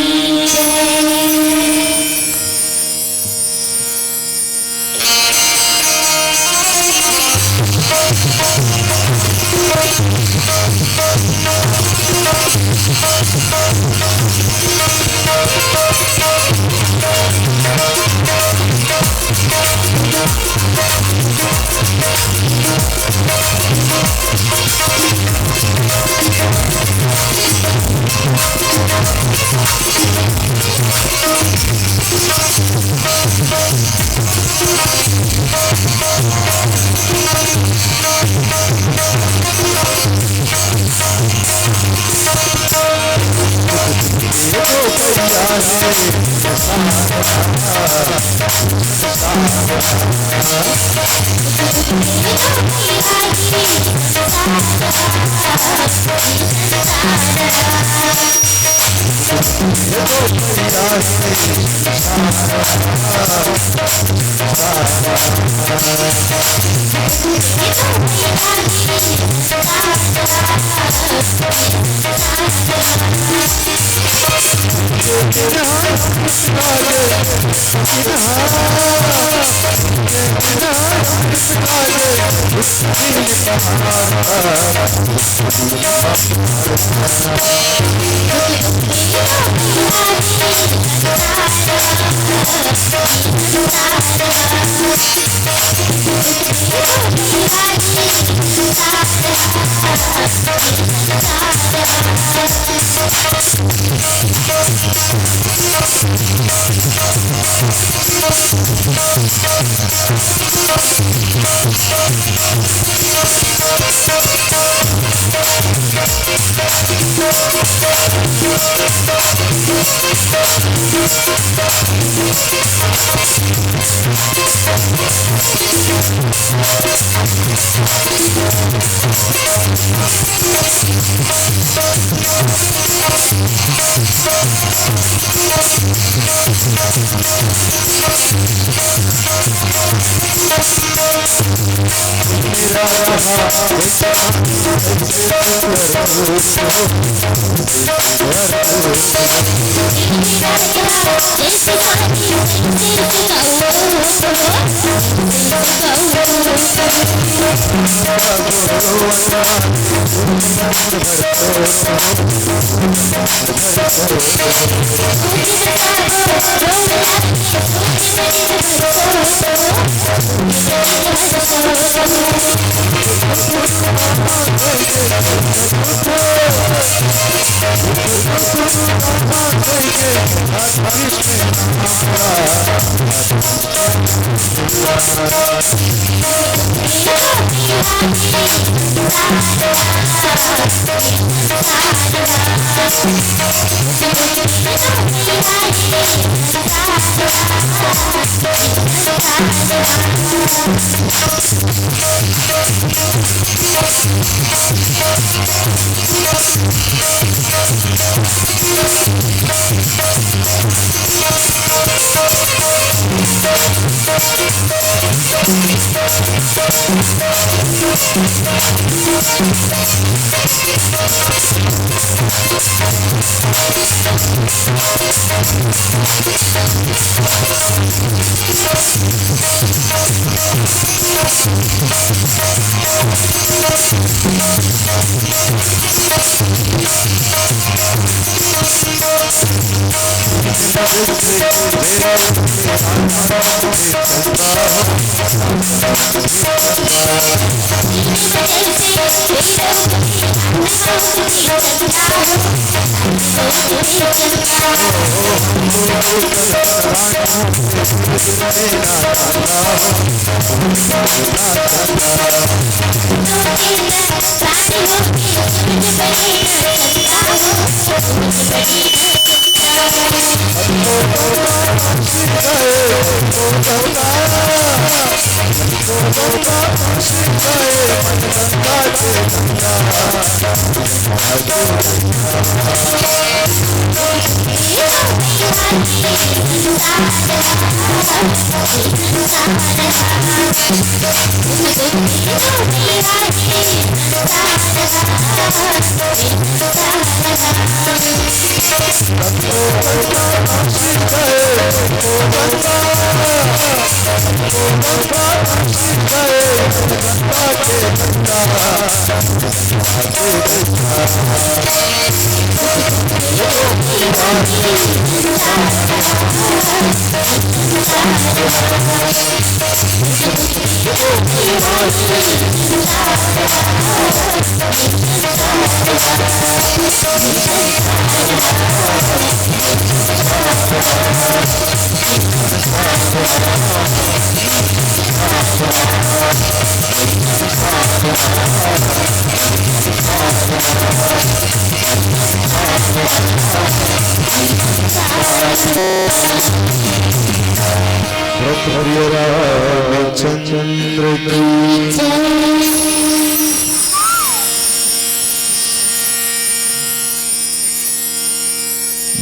चंद्र की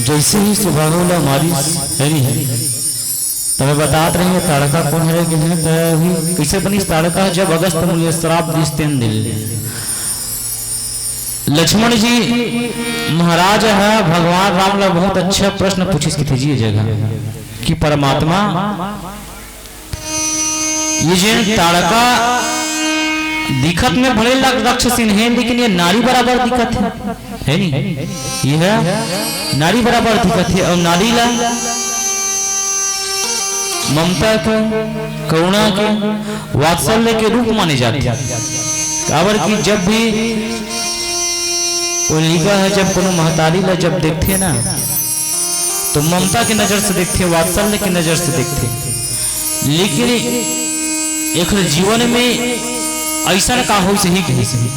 जैसे ही सुबह होला हमारी हरी है तब बतात रही है ताड़का कौन है कि है तभी कैसे बनी ताड़का जब अगस्त मूल्य श्राप दिस्तेन दिल लक्ष्मण जी महाराज है भगवान राम ने बहुत अच्छा प्रश्न पूछी इसकी थी जगह कि परमात्मा ये जो ताड़का दिखत में भले राक्षसीन है लेकिन ये नारी बराबर दिखत है नहीं ये है नारी बराबर दिखत है और नारी ला ममता के करुणा के वात्सल्य के रूप माने जाते हैं काबर की जब भी वो लिखा है जब कोनो महतारी ला जब देखते ना तो ममता की नजर से देखते, वात्सल्य की नजर से देखते, लेकिन एक जीवन में ऐसा का हो सही कही सही।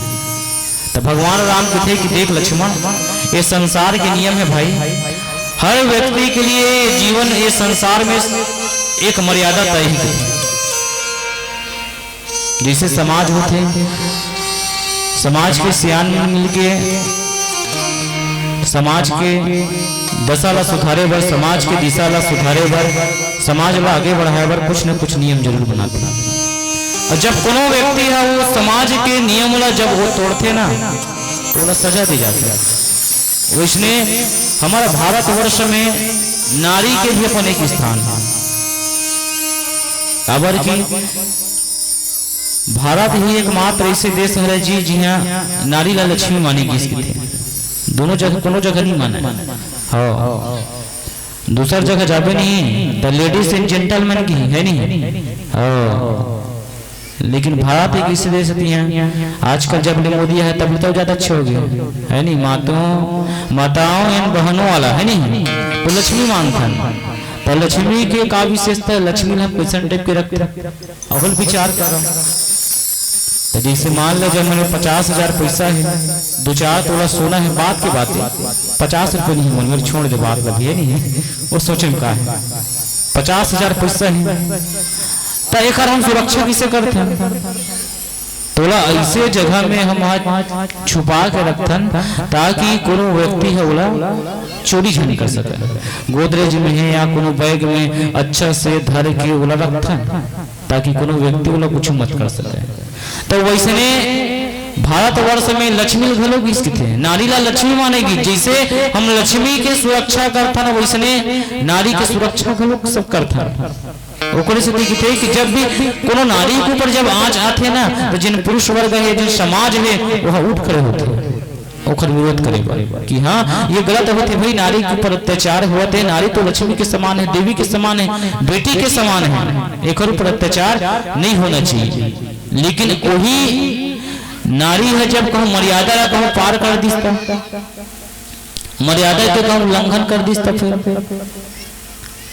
तो भगवान राम कहते कि देख लक्ष्मण, ये संसार के नियम है भाई, हर व्यक्ति के लिए जीवन ये संसार में एक मर्यादा तय है। जैसे समाज होते, समाज के सियान मिलके समाज के दशा ला सुधारे बर, समाज के दिशा ला सुधारे बर, समाज ला आगे बढ़ाए बर कुछ न कुछ नियम जरूर बनाते हैं। और जब कोनो व्यक्ति है वो समाज के नियम ला जब वो तोड़ते ना तो उन्हें सजा दी जाती है। वैसने हमारे भारतवर्ष में नारी के भी अपन एक स्थान है। खबर की भारत ही एकमात्र ऐसे देश है जी जहाँ नारी ला लक्ष्मी मानेगी। इसकी दोनों जगह कोनो जगह नहीं माना हाँ, दूसर जगह जाबे नहीं तो लेडीज एंड जेंटलमैन की है नहीं हाँ। लेकिन भारत एक ऐसे देश है, आजकल जब मोदी है तब तो ज्यादा अच्छे हो गए है नहीं, माताओं एंड बहनों वाला है नहीं, तो लक्ष्मी मानता तो लक्ष्मी के का विशेषता, लक्ष्मी हम क्वेश्चन टाइप के रखते अवल विचार कर। तो जैसे मान लो जब मैंने 50,000 पैसा है, 2-4 तोला सोना है, बात की बात है 50 रुपये नहीं मन मेरे छोड़ दे, बात लगी है नहीं वो सोचे में का है 50,000 पैसा है तो एक हम सुरक्षा किसे करते हैं, तोला ऐसे जगह में हम आज छुपा के रखथन ताकि कोनो व्यक्ति है बोला चोरी नहीं कर सके। गोदरेज में है या कोनो बैग में अच्छा से धर के बोला रखथन ताकि कोनो व्यक्ति बोला कुछ मत कर सके। तो वैसने भारतवर्ष में लक्ष्मी घलो किसके थे, नारी ला लक्ष्मी मानेगी। जैसे हम लक्ष्मी के सुरक्षा करथन वैसने नारी के सुरक्षा घलो सब करथन। ओकरे से देखते कि जब भी कोनो नारी के ऊपर जब आंच आते ना तो जिन पुरुष वर्ग है, जिन समाज है वह उठ खड़े होते ओकर विरोध करे कि हाँ ये गलत होते भाई, नारी के ऊपर अत्याचार होते हैं, नारी तो लक्ष्मी के समान है, देवी के समान है, बेटी के समान है, एक ऊपर अत्याचार नहीं होना चाहिए। लेकिन वही नारी है जब कहूँ मर्यादा कहूँ पार कर दिसता, मर्यादा के कहूँ उल्लंघन कर दिसता, फिर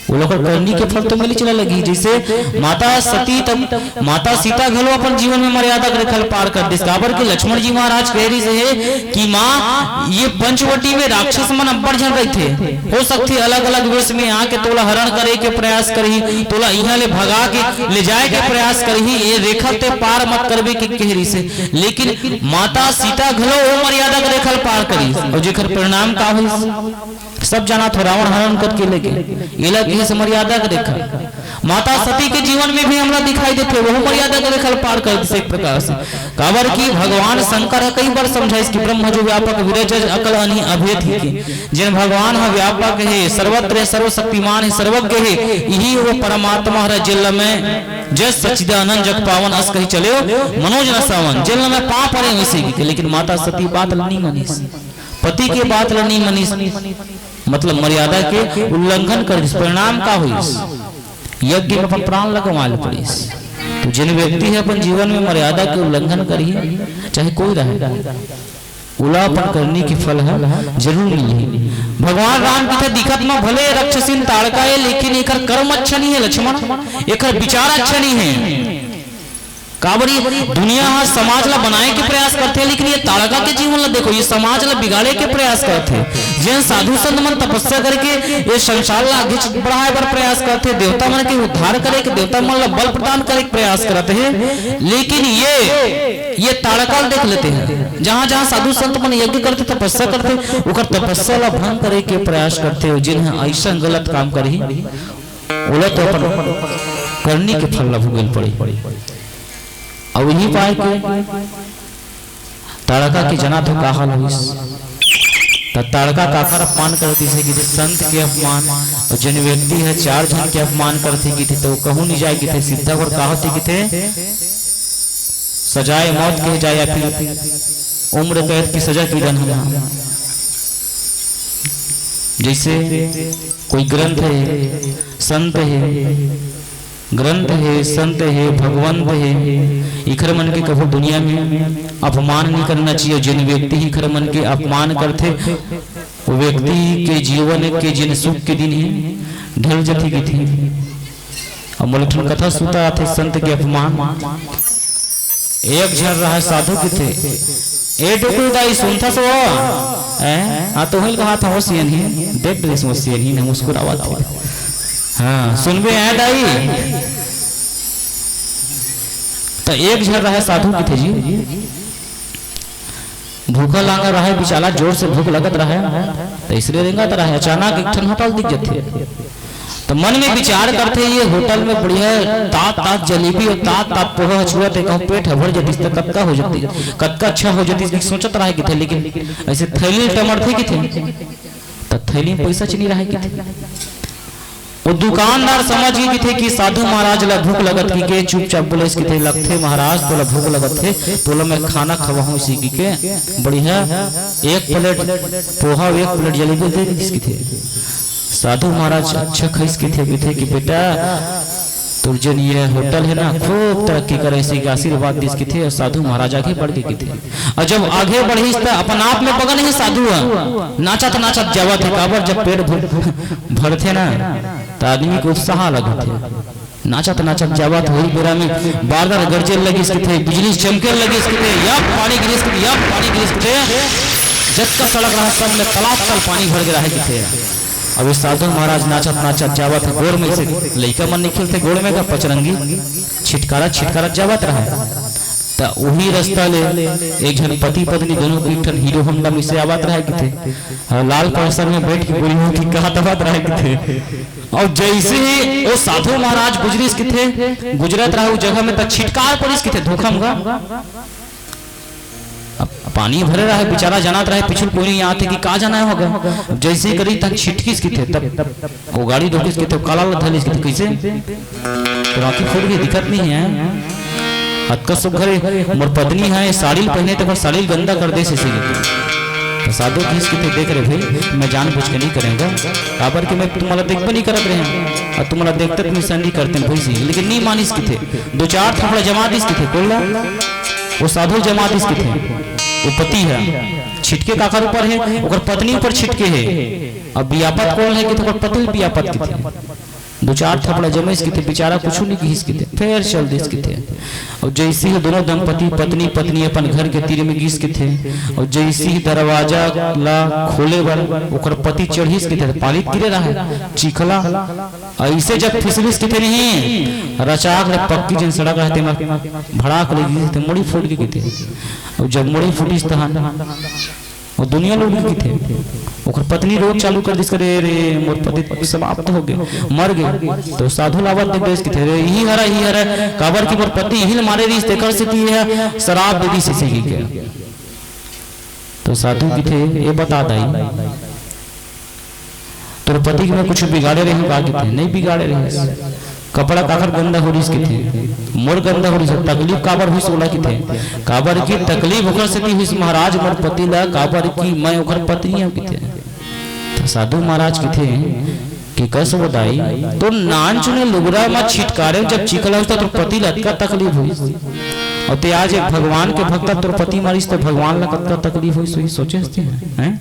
वो लोग करनी के फल तो मिली चला लगी। जैसे माता सती तब माता सीता घलो अपन जीवन में मर्यादा रेखा पार कर दिस। काबर के लक्ष्मण जी महाराज कह रही है कि माँ ये पंचवटी में राक्षस मन अब्बड़ जन रहे थे, हो सकती अलग अलग वेश में आके तोला हरण करे के प्रयास करी, तोला यहाँ ले भगा के ले जाए के प्रयास करी, ये रेखा ते पार मत करबे के कहरी से। लेकिन माता सीता घलो वो मर्यादा रेखा पार करी और जेकर परिणाम का हुई सब जाना तो रावण हरण करके लेके इला की मर्यादा का देखा। माता सती के जीवन में भी हमरा दिखाई देते वो मर्यादा का देखा पार कर दिसे एक प्रकार से। काबर की भगवान शंकर है कई बार समझाइस कि ब्रह्म जो व्यापक विरज अकल अनि अभेद है, जिन भगवान है व्यापक है, सर्वत्र सर्वशक्तिमान है, सर्वज्ञ है, यही वो परमात्मा है जेल में जस सच्चिदानंद जग पावन अस कही चले मनोज न सावन जेल में पाप पड़े वैसे की। लेकिन माता सती बात नहीं मनीस, पति के बात नहीं मनीस, मतलब मर्यादा के उल्लंघन कर परिणाम का हुई यज्ञ में अपन प्राण लगवाल पड़ीस। तो जिन व्यक्ति है अपन जीवन में मर्यादा के उल्लंघन करी चाहे कोई रहे उलापन करने की फल है जरूर मिली। भगवान राम की दिक्कत में भले राक्षसीन ताड़का है लेकिन एक कर्म अच्छा नहीं है लक्ष्मण, एक विचार अच्छा नहीं है। काबरी दुनिया समाज ला बनाए के प्रयास करते हैं लेकिन ये ताड़का के जीवन ला देखो ये समाज ला बिगाड़े के प्रयास करते हैं। जिन साधु संत मन तपस्या करके ये संसार ला आगे बढ़ाए बर प्रयास करते, देवता मन के उद्धार करे के देवता मन ला बल प्रदान करे के प्रयास करते हैं। लेकिन ये ताड़का देख लेते हैं जहाँ जहाँ साधु संत मन यज्ञ करते तपस्या करते उकर तपस्या ला भंग करे के प्रयास करते हो। जिन्हें ऐसा गलत काम करी उलट तो करनी के फल ला भुगल पड़ी और वही पाए के ताड़का के जना तो का हाल हुई ताड़का काकर अपमान करती से कि संत के अपमान और जिन व्यक्ति है 4 जन के अपमान करती की थे तो कहूँ नहीं जाएगी थे सीधा और कहा होती कि थे सजाए मौत के जाए या फिर उम्र कैद की सजा की दन। जैसे कोई ग्रंथ है संत है ग्रंथ है संत है भगवंत है, इखर मन के कभी दुनिया में अपमान नहीं करना चाहिए। जिन व्यक्ति इखर मन के अपमान करते वो व्यक्ति के जीवन के जिन सुख के दिन है ढल जती की थी। और मुलठन कथा सुता थे संत के अपमान एक झर रहा साधु के थे ए टुकुदाई सुनता सो आ तो हिल कहा था होशियन ही देख ड्रेस होशियन ही ने मुस्कुरावा था। हाँ सुनबे है दाई तो एक झर रहा साधु के थे जी भूखा लांगा रहा बेचारा जोर से भूख लगत रहा तो इसलिए रेंगत रहा अचानक एक ठन होटल दिख जाते तो मन में विचार करते ये होटल में बढ़िया तात तात जलेबी और तात तात पोहा छुआ थे कहूं पेट भर जाती तो कतका हो जाती कतका अच्छा हो जाती सोचत रहा कि थे लेकिन ऐसे थैली टमर थे कि थे तो थैली में पैसा चली रहा कि थे। वो दुकानदार समझ गए थे कि साधु महाराज ला भूख लगत की के चुपचाप बोले इसके थे लगते महाराज तोला भूख लगत थे तोला मैं खाना खवाऊं इसी की के बढ़िया एक प्लेट पोहा एक प्लेट जलेबी दे इसकी थे। साधु महाराज अच्छा खींच के थे कि बेटा तुर्जन ये होटल है ना खूब तरक्की करे इसी का आशीर्वाद दिस की थे। और साधु महाराज आगे बढ़ के थे और जब आगे बढ़ी अपन आप में बगन ही साधु नाचत नाचत जावा थे काबर जब पेट भरते ना तो आदमी को उत्साह लगे थे नाचत नाचत जावा थे वही बेरा में बार बार गरजे लगी इसके थे बिजली चमके लगी इसके थे या पानी गिरिस के या पानी गिरिस के जब का सड़क रहा सब में तालाब तल पानी भर के रहे थे। अब साधु महाराज नाचत नाचत जावत गोड़ में से लड़का मन निकल थे गोड़ में का पचरंगी छिटकारा जावत रहा तो वही रास्ता ले एक जन पति पत्नी दोनों को एक हीरो होंडा में से आवत रहे कि थे लाल पल्सर में बैठ के बोली हो कि कहा तबात रहे कि थे। और जैसे ही वो साधु महाराज गुजरिस के थे गुजरत रहा उस जगह में तो छिटकार पड़िस के थे धोखा में पानी भरे रहा है बेचारा जनात रहे पिछुल कोई नहीं आते कि कहा जाना होगा जैसे ही करी तक छिटकिस की थे तब वो गाड़ी धोकिस के थे काला धलिस के थे कैसे तो राखी फूट की दिक्कत नहीं है हद का सुख घरे मोर पत्नी है साड़ी पहने तो साड़ी गंदा कर दे इसी तो साधु खींच के थे देख रहे भाई मैं जानबूझ के नहीं करेंगे काबर के मैं तुम्हारा देखते नहीं करत रहे और तुम्हारा देखते तुम संधि करते भैसी लेकिन नहीं मानिस के थे दो चार थोड़ा जमा दिस के थे बोला वो साधु जमा दिस के थे वो पति है छिटके काकर ऊपर है और पत्नी ऊपर छिटके है। अब बियापत कौन है कि तो पति बियापत के थे दो चार थपड़ा जमे इसके थे बेचारा कुछ नहीं घिस के थे फिर चल दे इसके थे। और जैसे ही दोनों दंपति पत्नी पत्नी अपन घर के तीर में घिस के थे और जैसे ही दरवाजा ला खोले बर ओकर पति चढ़िस के थे पाली गिरे रहा चीखला ऐसे जब फिसलिस के थे नहीं रचाक पक्की जन सड़क रहते भड़ाक लगी थे मुड़ी फूट के थे। और जब मुड़ी फूटिस तहां वो दुनिया लोग की थे ओकर पत्नी रोज चालू कर दिस करे रे मोर पति समाप्त हो गए मर गए तो साधु लावत देख देस की थे यही हरा काबर की मोर पति यही मारे री तेकर से की है शराब दे दी से के तो साधु की थे ये बता दाई तोर पति के में कुछ बिगाड़े रहे का के थे नहीं बिगाड़े रहे कपड़ा काकर गंदा हो रही थे मोर गंदा हो रही तकलीफ काबर हुई सोला की थे काबर की तकलीफ ओकर से की हुई महाराज मोर पति ला काबर की मैं ओकर पत्नी हूं की थे। तो साधु महाराज की थे कि कैसे बताई तो नान चुने लुगरा में छिटकारे जब चिकला होता तो पति ला का तकलीफ हुई और ते आज एक भगवान के भक्त तोर पति मारिस तो भगवान ला का तकलीफ हुई सोई सोचे हैं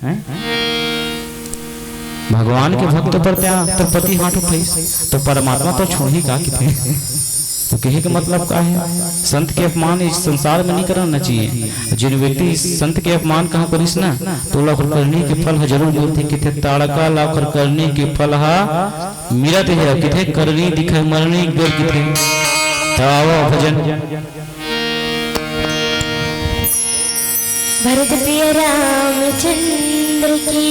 भगवान के भक्त पर तो पति हाथ उठाई तो परमात्मा तो छोड़ ही का कि तो कहे का मतलब क्या है संत के अपमान इस संसार में नहीं करना चाहिए। जिन व्यक्ति संत के अपमान कहाँ करिस ना तो लाकर करने के फल जरूर मिलते किथे ताड़का लाकर करने के फल हा मिलत है किथे करनी दिखे मरनी गल किथे तावा भजन भरत प्रिय रामचंद्र की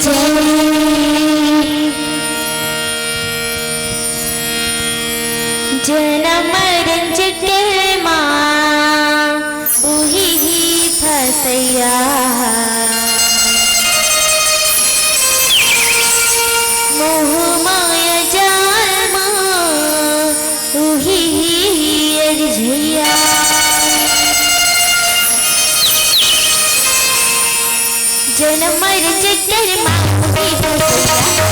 जय जन्म रंजटे माँ उही ही फसैया मोह माया जाल माँ उही ही अरझैया जन्म रंजटे माँ उही फसैया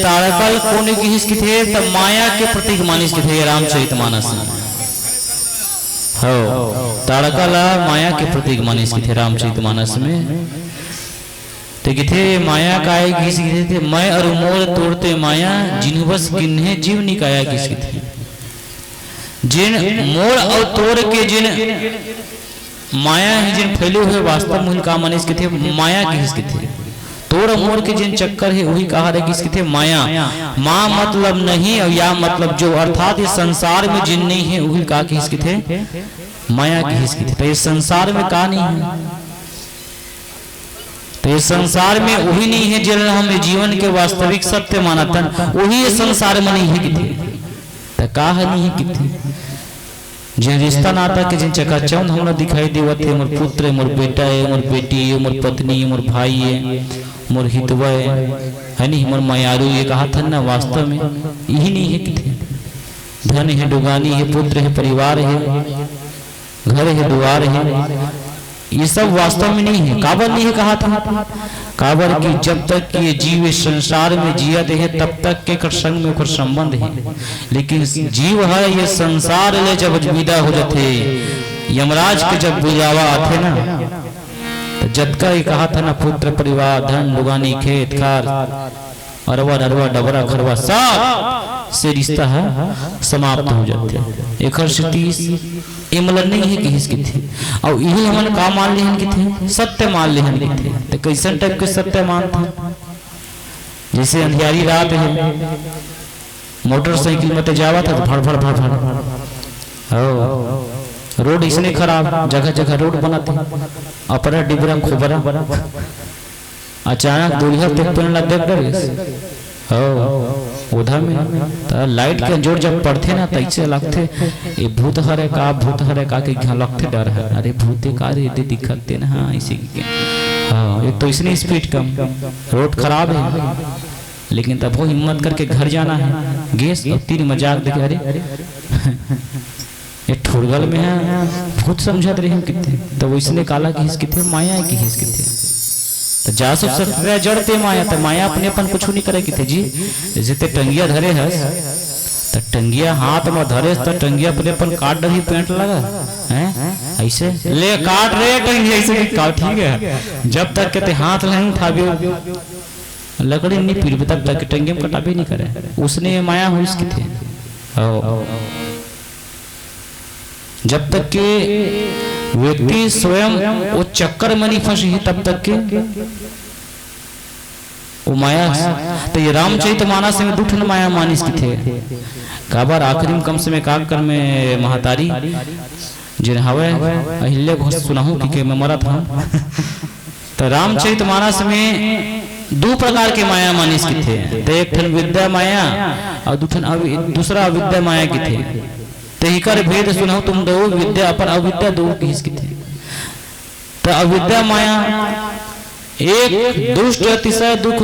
ताड़कल कोने की हिस्स थे तब माया के प्रतीक मानिस के थे रामचरितमानस हो ताड़कल माया के प्रतीक मानिस के थे रामचरितमानस में तो किथे माया काय किस थे मैं और मोर तोड़ते माया जिन बस किन्हे जीव निकाया किस थे जिन मोर और तोड़ के जिन माया है जिन फैले हुए वास्तव मूल का मानिस के थे माया की हिस्स के थे तो तोड़ मोड़ के जिन चक्कर है वही कहा रहे किसके थे माया। माँ मतलब नहीं और या मतलब जो, अर्थात इस संसार में जिन नहीं है वही कहा कि इसके थे माया की हिस्से थे। तो इस संसार में कहा नहीं है, तो इस संसार में वही नहीं है जिन हमें जीवन के वास्तविक सत्य माना था, वही इस संसार में नहीं है कि थे। तो कहा नहीं है कि थे जिन रिश्ता नाता के जिन चकाचौंध हमरा दिखाई देवत है, मोर पुत्र, मोर बेटा है, मोर बेटी है, मोर पत्नी है, मोर भाई है, मोर हितवा है नहीं, मोर मायारू, ये कहा था ना, वास्तव में यही नहीं है कि थे। धन है, डुगानी है, पुत्र है, परिवार है, घर है, द्वार है, ये सब वास्तव में नहीं है। काबर नहीं है कहा था, काबर की जब तक ये जीव इस संसार में जियत है तब तक के संग में कुछ संबंध है, लेकिन जीव है ये संसार ले जब विदा हो जाते, यमराज के जब बुलावा आते ना, तो जब का ये कहा था ना, पुत्र, परिवार, धन, डुगानी, खेत खार, अरवा नरवा डबरा खरवा सब से रिश्ता है समाप्त हो जाते हैं। एक इमलन नहीं है कि इसकी थी, और यही हमन का मान लेहन की थे, सत्य मान लेहन की थे। तो कैसन टाइप के सत्य मान था, जैसे अंधियारी रात है, मोटरसाइकिल में जावा था, भड़ भड़ भड़ भड़, रोड इसने खराब, जगह जगह रोड बनाते, अपरा डिबरा खोबरा, अचानक दूल्हा तक पेड़ लग गए उधर में तो लाइट के जोर जब पड़ते ना तो ऐसे लगते ये भूत हरे का, भूत हरे का के यहाँ लगते डर है, अरे भूते का रे दे दिखते ना, हाँ इसी के हाँ, एक तो इसने स्पीड कम, रोड खराब है, लेकिन तब वो हिम्मत करके घर जाना है, गैस और तीन मजाक देखे, अरे ये ठुरगल में है, भूत समझत रहे हम कितने, तो वो इसने काला की हिस्स कितने, माया की हिस्स कितने, तो जासुक सत्य जड़ते माया, तो माया अपने अपन कुछ नहीं करे किथे जी। जैसे टंगिया धरे है, तो टंगिया हाथ में धरे तो टंगिया अपने अपन काट रही, पेंट लगा हैं ऐसे ले काट रहे टंगिया ऐसे काट, ठीक है, जब तक कहते हाथ नहीं उठाबे लकड़ी नहीं पीड़ तब तक टंगिया में कटाबे नहीं करे, उसने माया हो इसकी थे। जब तक के व्यक्ति स्वयं वो चक्कर में नहीं फंसी है तब तक के वो माया। तो ये रामचरितमानस में दुठन माया मानिस की थे, काबर आखिरी में कम से में काकर में महतारी जिन हवे अहिल्य घोष सुनाहू कि मैं मरा था। तो रामचरितमानस में दो प्रकार के माया मानिस की थे, तो एक ठन विद्या माया और दूसरा अविद्या माया की थे। तेहिकर भेद सुनाओ तुम दो विद्या पर अविद्या दो किसकी थी। तो अविद्या माया एक दुष्ट अतिशय दुख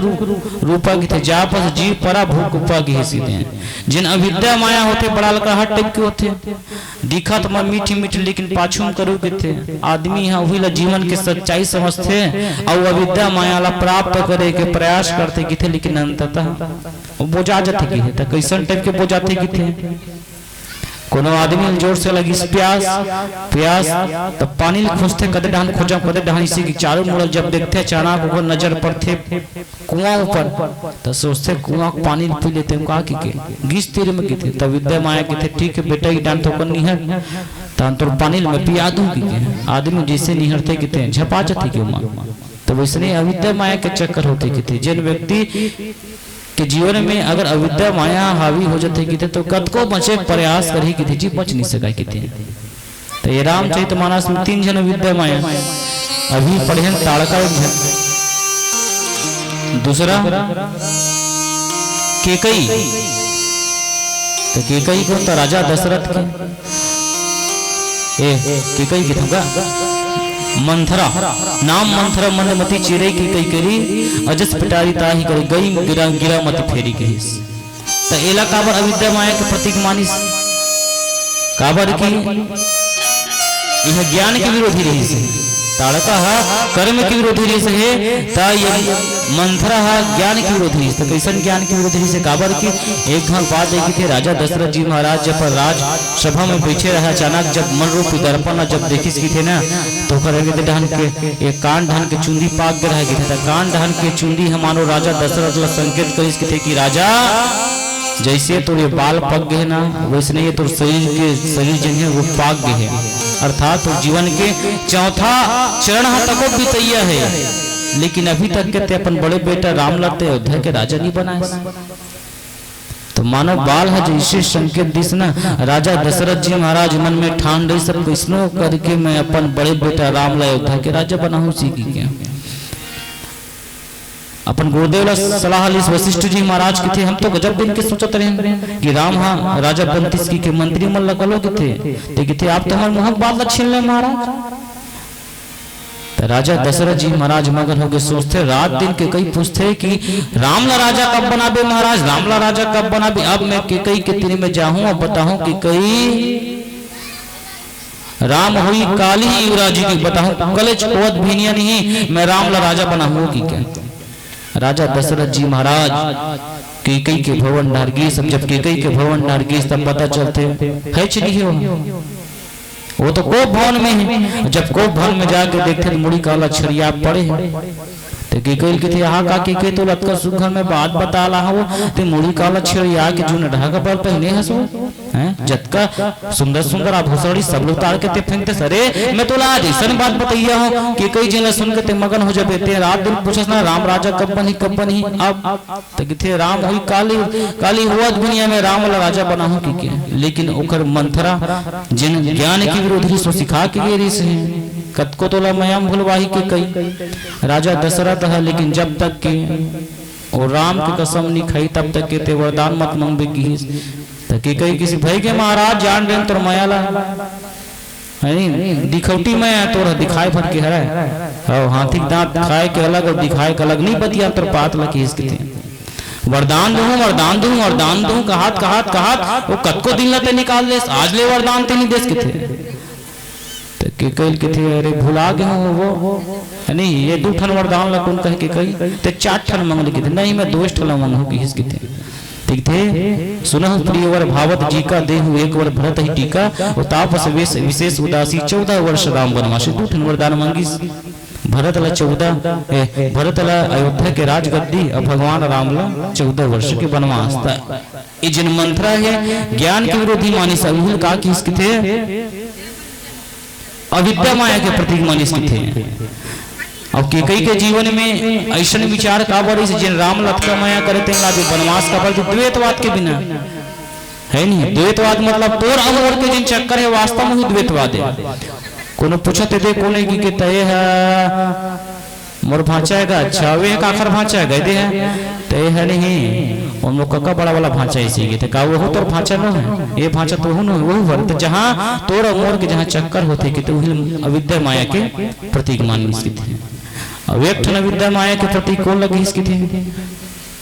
रूपा की थे, जापस जीव परा भूख उपा की हिस्से थे। जिन अविद्या माया होते बड़ा लकड़ाहट टाइप के होते, दिखत में मीठी मीठी लेकिन पाछू में करू के थे। आदमी है वही ला जीवन के सच्चाई समझते और अविद्या माया ला प्राप्त करे के प्रयास करते कि थे, लेकिन अंततः वो बोझा जाते कि थे। कैसन टाइप के बोझाते कि थे, कोनो आदमी जोर से लगी प्यास प्यास तो पानी खोजते, कदे डहान खोजा कदे डहान, इसी की चारों मुड़ल जब देखते अचानक ऊपर नजर पड़ते कुआं ऊपर, तो सोचते कुआं पानी पी लेते हैं, कहा कि गीस तीर में की थे। तब विद्या माया की थे, ठीक है बेटा ही डांट तो करनी है, तो पानी में पिया दूं की आदमी जैसे निहरते कि थे झपा जाते क्यों मां। तो वैसे अविद्या माया के चक्कर होते कि थे। जिन व्यक्ति के जीवन में अगर अविद्या माया हावी हो जाते कि थे तो कद को बचे प्रयास करी कि थे जी बच नहीं सका कि थे। तो ये रामचरितमानस में 3 जन अविद्या माया अभी पढ़े ताड़का, दूसरा केकई, तो केकई कौन था, राजा दशरथ के केकई की था मंथरा नाम, मंथरा मनमती चिरे की कई करी अजस पिटारी ताही करी गई गिरा गिरा मती फेरी की। तो एला काबर अविद्या माया के प्रतीक मानिस, काबर की यह ज्ञान के विरोधी रही से, ताड़का कर्म के विरोधी रही से, ता ये मंथरा ज्ञान के विरोधी रही से। कैसन ज्ञान के विरोधी रही से, काबर की एक घंट बात देखी थे, राजा दशरथ जी महाराज जब राज सभा में बैठे रहा, अचानक जब मन रूप दर्पण जब देखिस की थे ना, तो करेंगे ढान के एक कान ढान के चुंदी पाक के रह गए थे। कान ढान के चुंदी हमारो राजा दशरथ ला संकेत करिस के थे कि राजा जैसे तो ये बाल पक गए ना, वैसे ये तो शरीर जिन्हें वो पाक गए है, अर्थात तो जीवन के चौथा चरण तको बीतैया है। लेकिन अभी तक कहते अपन बड़े बेटा राम लाते अयोध्या के राजा नहीं बनाए। तो मानव बाल है जैसे संकेत दिस ना राजा दशरथ जी महाराज मन में ठान रही सब इसनो करके मैं अपन बड़े बेटा राम ला अयोध्या के राजा बनाऊं सीखी क्या। अपन गुरुदेव सलाह ली वशिष्ठ जी महाराज के थे हम तो गजब दिन के सोचत रहे कि राम हाँ राजा बनतीस की के मंत्री मन लगलो के थे आप तो हमारे मुहक बात छीन ले महाराज। राजा दशरथ जी महाराज मगन हो गए सोचते रात दिन के कई पूछते कि रामला राजा कब बनाबे महाराज रामला राजा कब बनाबे। अब मैं के कई के तीर में जाऊं और बताऊं कि कई राम हुई काली युवराज जी की बताऊं कलेज कोत भीनिया नहीं मैं रामला राजा बनाऊं की क्या। राजा दशरथ जी महाराज केकई के भवन नारगीस जब केकई के भवन नारगीस तब पता चलते है चली हो वो तो कोप भवन में है। जब कोप भवन में जाके देखते तो मुड़ी काला छरिया पड़े तो केकई के थे आहा का के तो लटका सुघर में बात बता ला हो ते मुड़ी काला छरिया के जून ढाका पर पहने हसो हैं जतका सुंदर सुंदर आभूषणी सब लोग तार के ते फेंकते सरे मैं तो आज ऐसा बात बताइया हूं कि कई जन सुन के ते मगन हो जाबे ते रात दिन पूछस ना राम राजा कब बनी अब तो किथे राम हुई काली हुआ दुनिया में राम वाला राजा बनाहू की के। लेकिन ओकर मंथरा जिन ज्ञान की विरोधी सो सिखा के गेरी से कत को तोला मयाम भूलवाही के कई राजा दशरथ है। लेकिन जब तक के और राम की कसम नहीं खाई तब तक के ते वरदान मत मांगबे की कि कई किसी भाई के महाराज जान रहे तोर मायाला है नहीं दिखौटी में तोर दिखाई भर के हरा और हाथी दांत खाए के अलग और दिखाए के अलग नहीं बतिया तोर पात लगी इसके थे वरदान दूं कहात वो कत को दिन लते निकाल ले आज ले वरदान ते नहीं देश के थे तो के थे अरे भुला गए वो है नहीं ये 2 ठन वरदान ला कौन कह के कई ते 4 ठन मंगल के थे नहीं मैं 2 ठन मंगू की इसके थे ठीक थे सुनह प्रियवर भावत जी का देहु एक वर भरत ही टीका और तापस विशेष उदासी 14 वर्ष राम वनवासी 2 ठन वरदान मांगी भरत ला 14 भरत ला अयोध्या के राजगद्दी और भगवान राम ला 14 वर्ष के वनवास था। ये जिन मंत्रा है ज्ञान के विरोधी मानी सब का कि इसके थे अविद्या माया के प्रतीक मानी इसके थे। अब केकई के जीवन में ऐसा विचार का बड़ी से जिन राम लटका माया करते हैं वनवास का बल द्वैतवाद के बिना है नहीं। द्वैतवाद मतलब तोर और के जिन चक्कर है वास्तव में द्वैतवाद है। कोनो पूछते दे कोने की के तय है मोर भांचा है अच्छा वे का आखिर भांचा है गए है तय है नहीं उन लोग का बड़ा वाला भांचा इसी के का वो तोर भांचा न है ये भांचा तो हो न वो वर्त जहां तोर और के जहां चक्कर होते कि तो अविद्या माया के प्रतीक मान इसके थे। अब एक ठन विद्या माया के प्रतीक कौन लगे इसके थे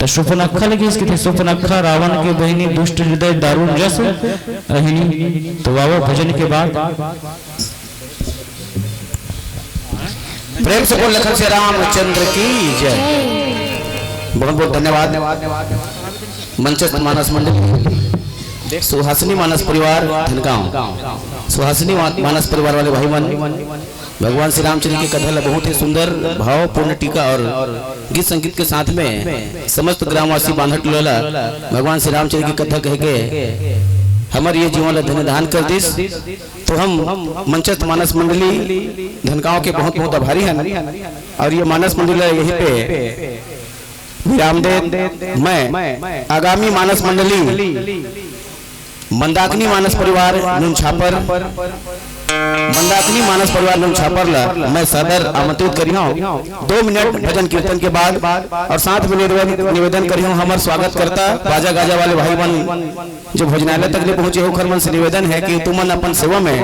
तो सुपनखा लगे इसके थे। सुपनखा रावण के बहिनी दुष्ट हृदय दारुण रस अहिनी। तो बाबा भजन के बाद प्रेम से बोल लखन से रामचंद्र की जय। बहुत बहुत धन्यवाद मंचस्थ मानस मंडली सुहासिनी मानस परिवार धनगांव सुहासिनी मानस परिवार वाले भाई मन भगवान श्री रामचंद्र की कथा बहुत ही सुंदर भावपूर्ण टीका और गीत संगीत के साथ में समस्त ग्रामवासी बांधट लोला भगवान श्री रामचंद्र की कथा कह के हमारे ये जीवन धन्य दान कर दिस। तो हम मंचस्थ मानस मंडली धनगांव के बहुत बहुत आभारी हैं और ये मानस मंडली यहीं पे विराम दे मैं आगामी मानस मंडली मंदाकिनी मानस परिवार नुनछापर मंदाकिनी मानस परिवार नुनछापर ला मैं सदर आमंत्रित करी हूँ 2 मिनट भजन कीर्तन के बाद और साथ में निवेदन करी हूँ हमारे स्वागत करता बाजा गाजा वाले भाई बन जो भोजनालय तक ले पहुंचे हो खरमन से निवेदन है कि तुमन अपन सेवा में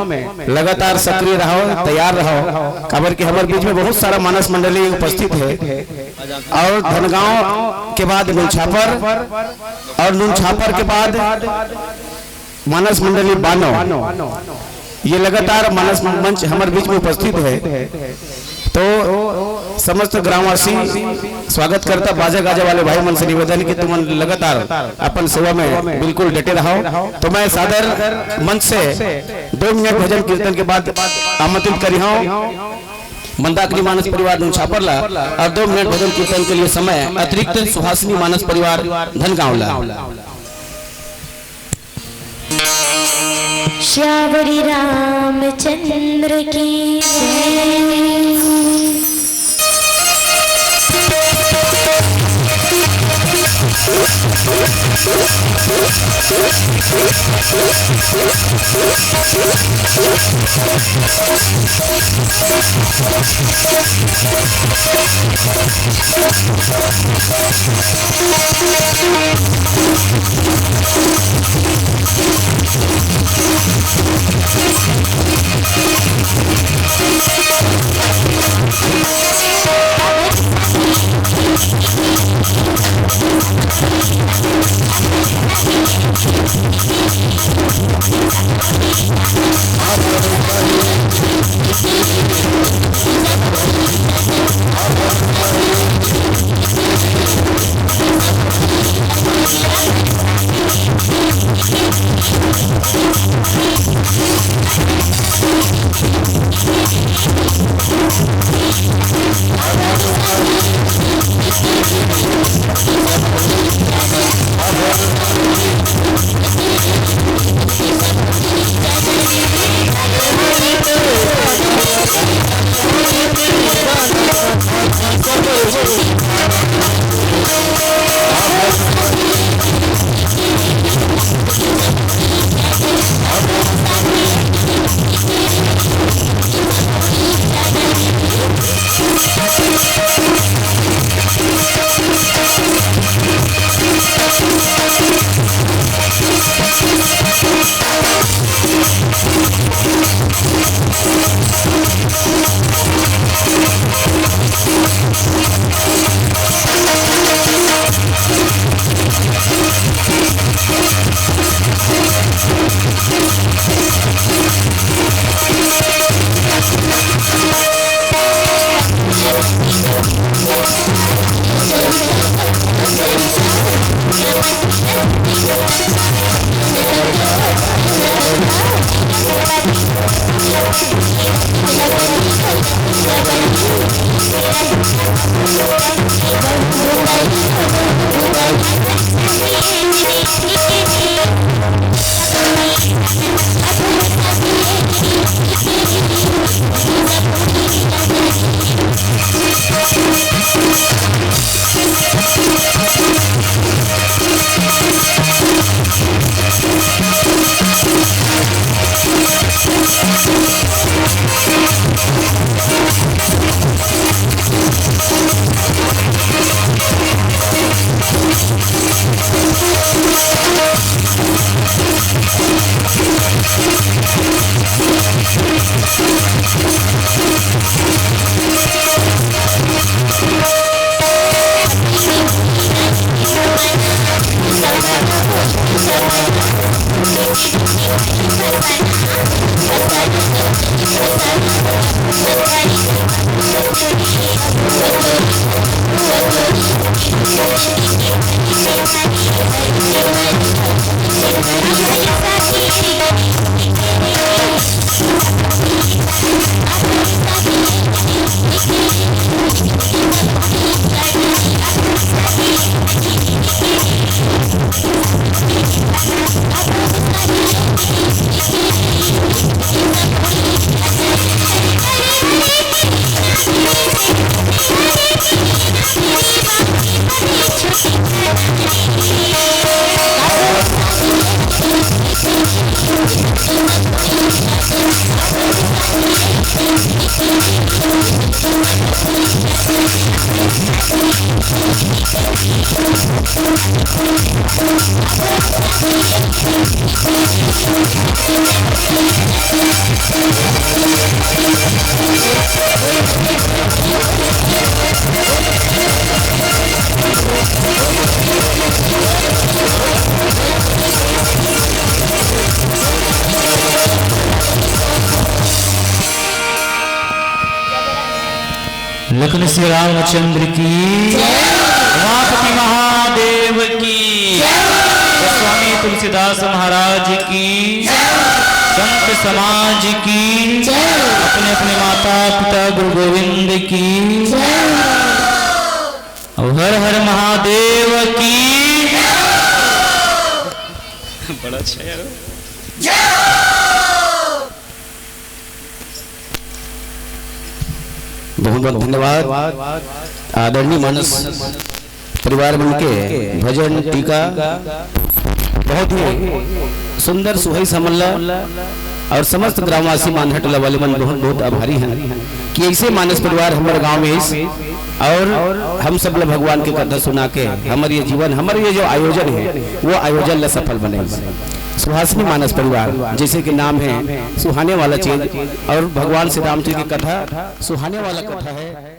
लगातार सक्रिय रहो तैयार रहो खबर के हमारे बीच में बहुत सारा मानस मंडली उपस्थित है और धनगांव के बाद नुनछापर और नुनछापर के बाद मानस मंडली बानो ये लगातार मानस मंच हमारे बीच में उपस्थित है। तो समस्त ग्रामवासी स्वागत करता बाजा गाजा वाले भाई मन से निवेदन कि तुम लगातार अपन सेवा में बिल्कुल डटे रहो। तो मैं सादर मंच से 2 मिनट भजन कीर्तन के बाद आमंत्रित करी हूँ मंदाकिनी मानस परिवार नुनछापर ला और 2 मिनट भजन कीर्तन के लिए समय अतिरिक्त सुहासिनी मानस परिवार धनगांव ला। श्यावरी रामचंद्र की जय। लखन श्री रामचंद्र की, उमापति महादेव की, स्वामी तुलसीदास महाराज की, संत समाज की, अपने अपने माता पिता गुरु गोविंद की, और हर हर महादेव की। बड़ा अच्छा यार। बहुत बहुत धन्यवाद आदरणीय मानस परिवार बनके भजन टीका बहुत ही सुंदर सुहाई समल्ला और समस्त ग्रामवासी मानहट टोला वाले मन बहुत बहुत आभारी हैं कि ऐसे मानस परिवार हमारे गांव में है और हम सब लोग भगवान की कथा सुना के हमारे ये जीवन हमारे ये जो आयोजन है वो आयोजन ला सफल बने। सुहासिनी मानस परिवार जैसे कि नाम है सुहाने वाला चीज और भगवान श्री राम जी की कथा सुहाने वाला कथा है।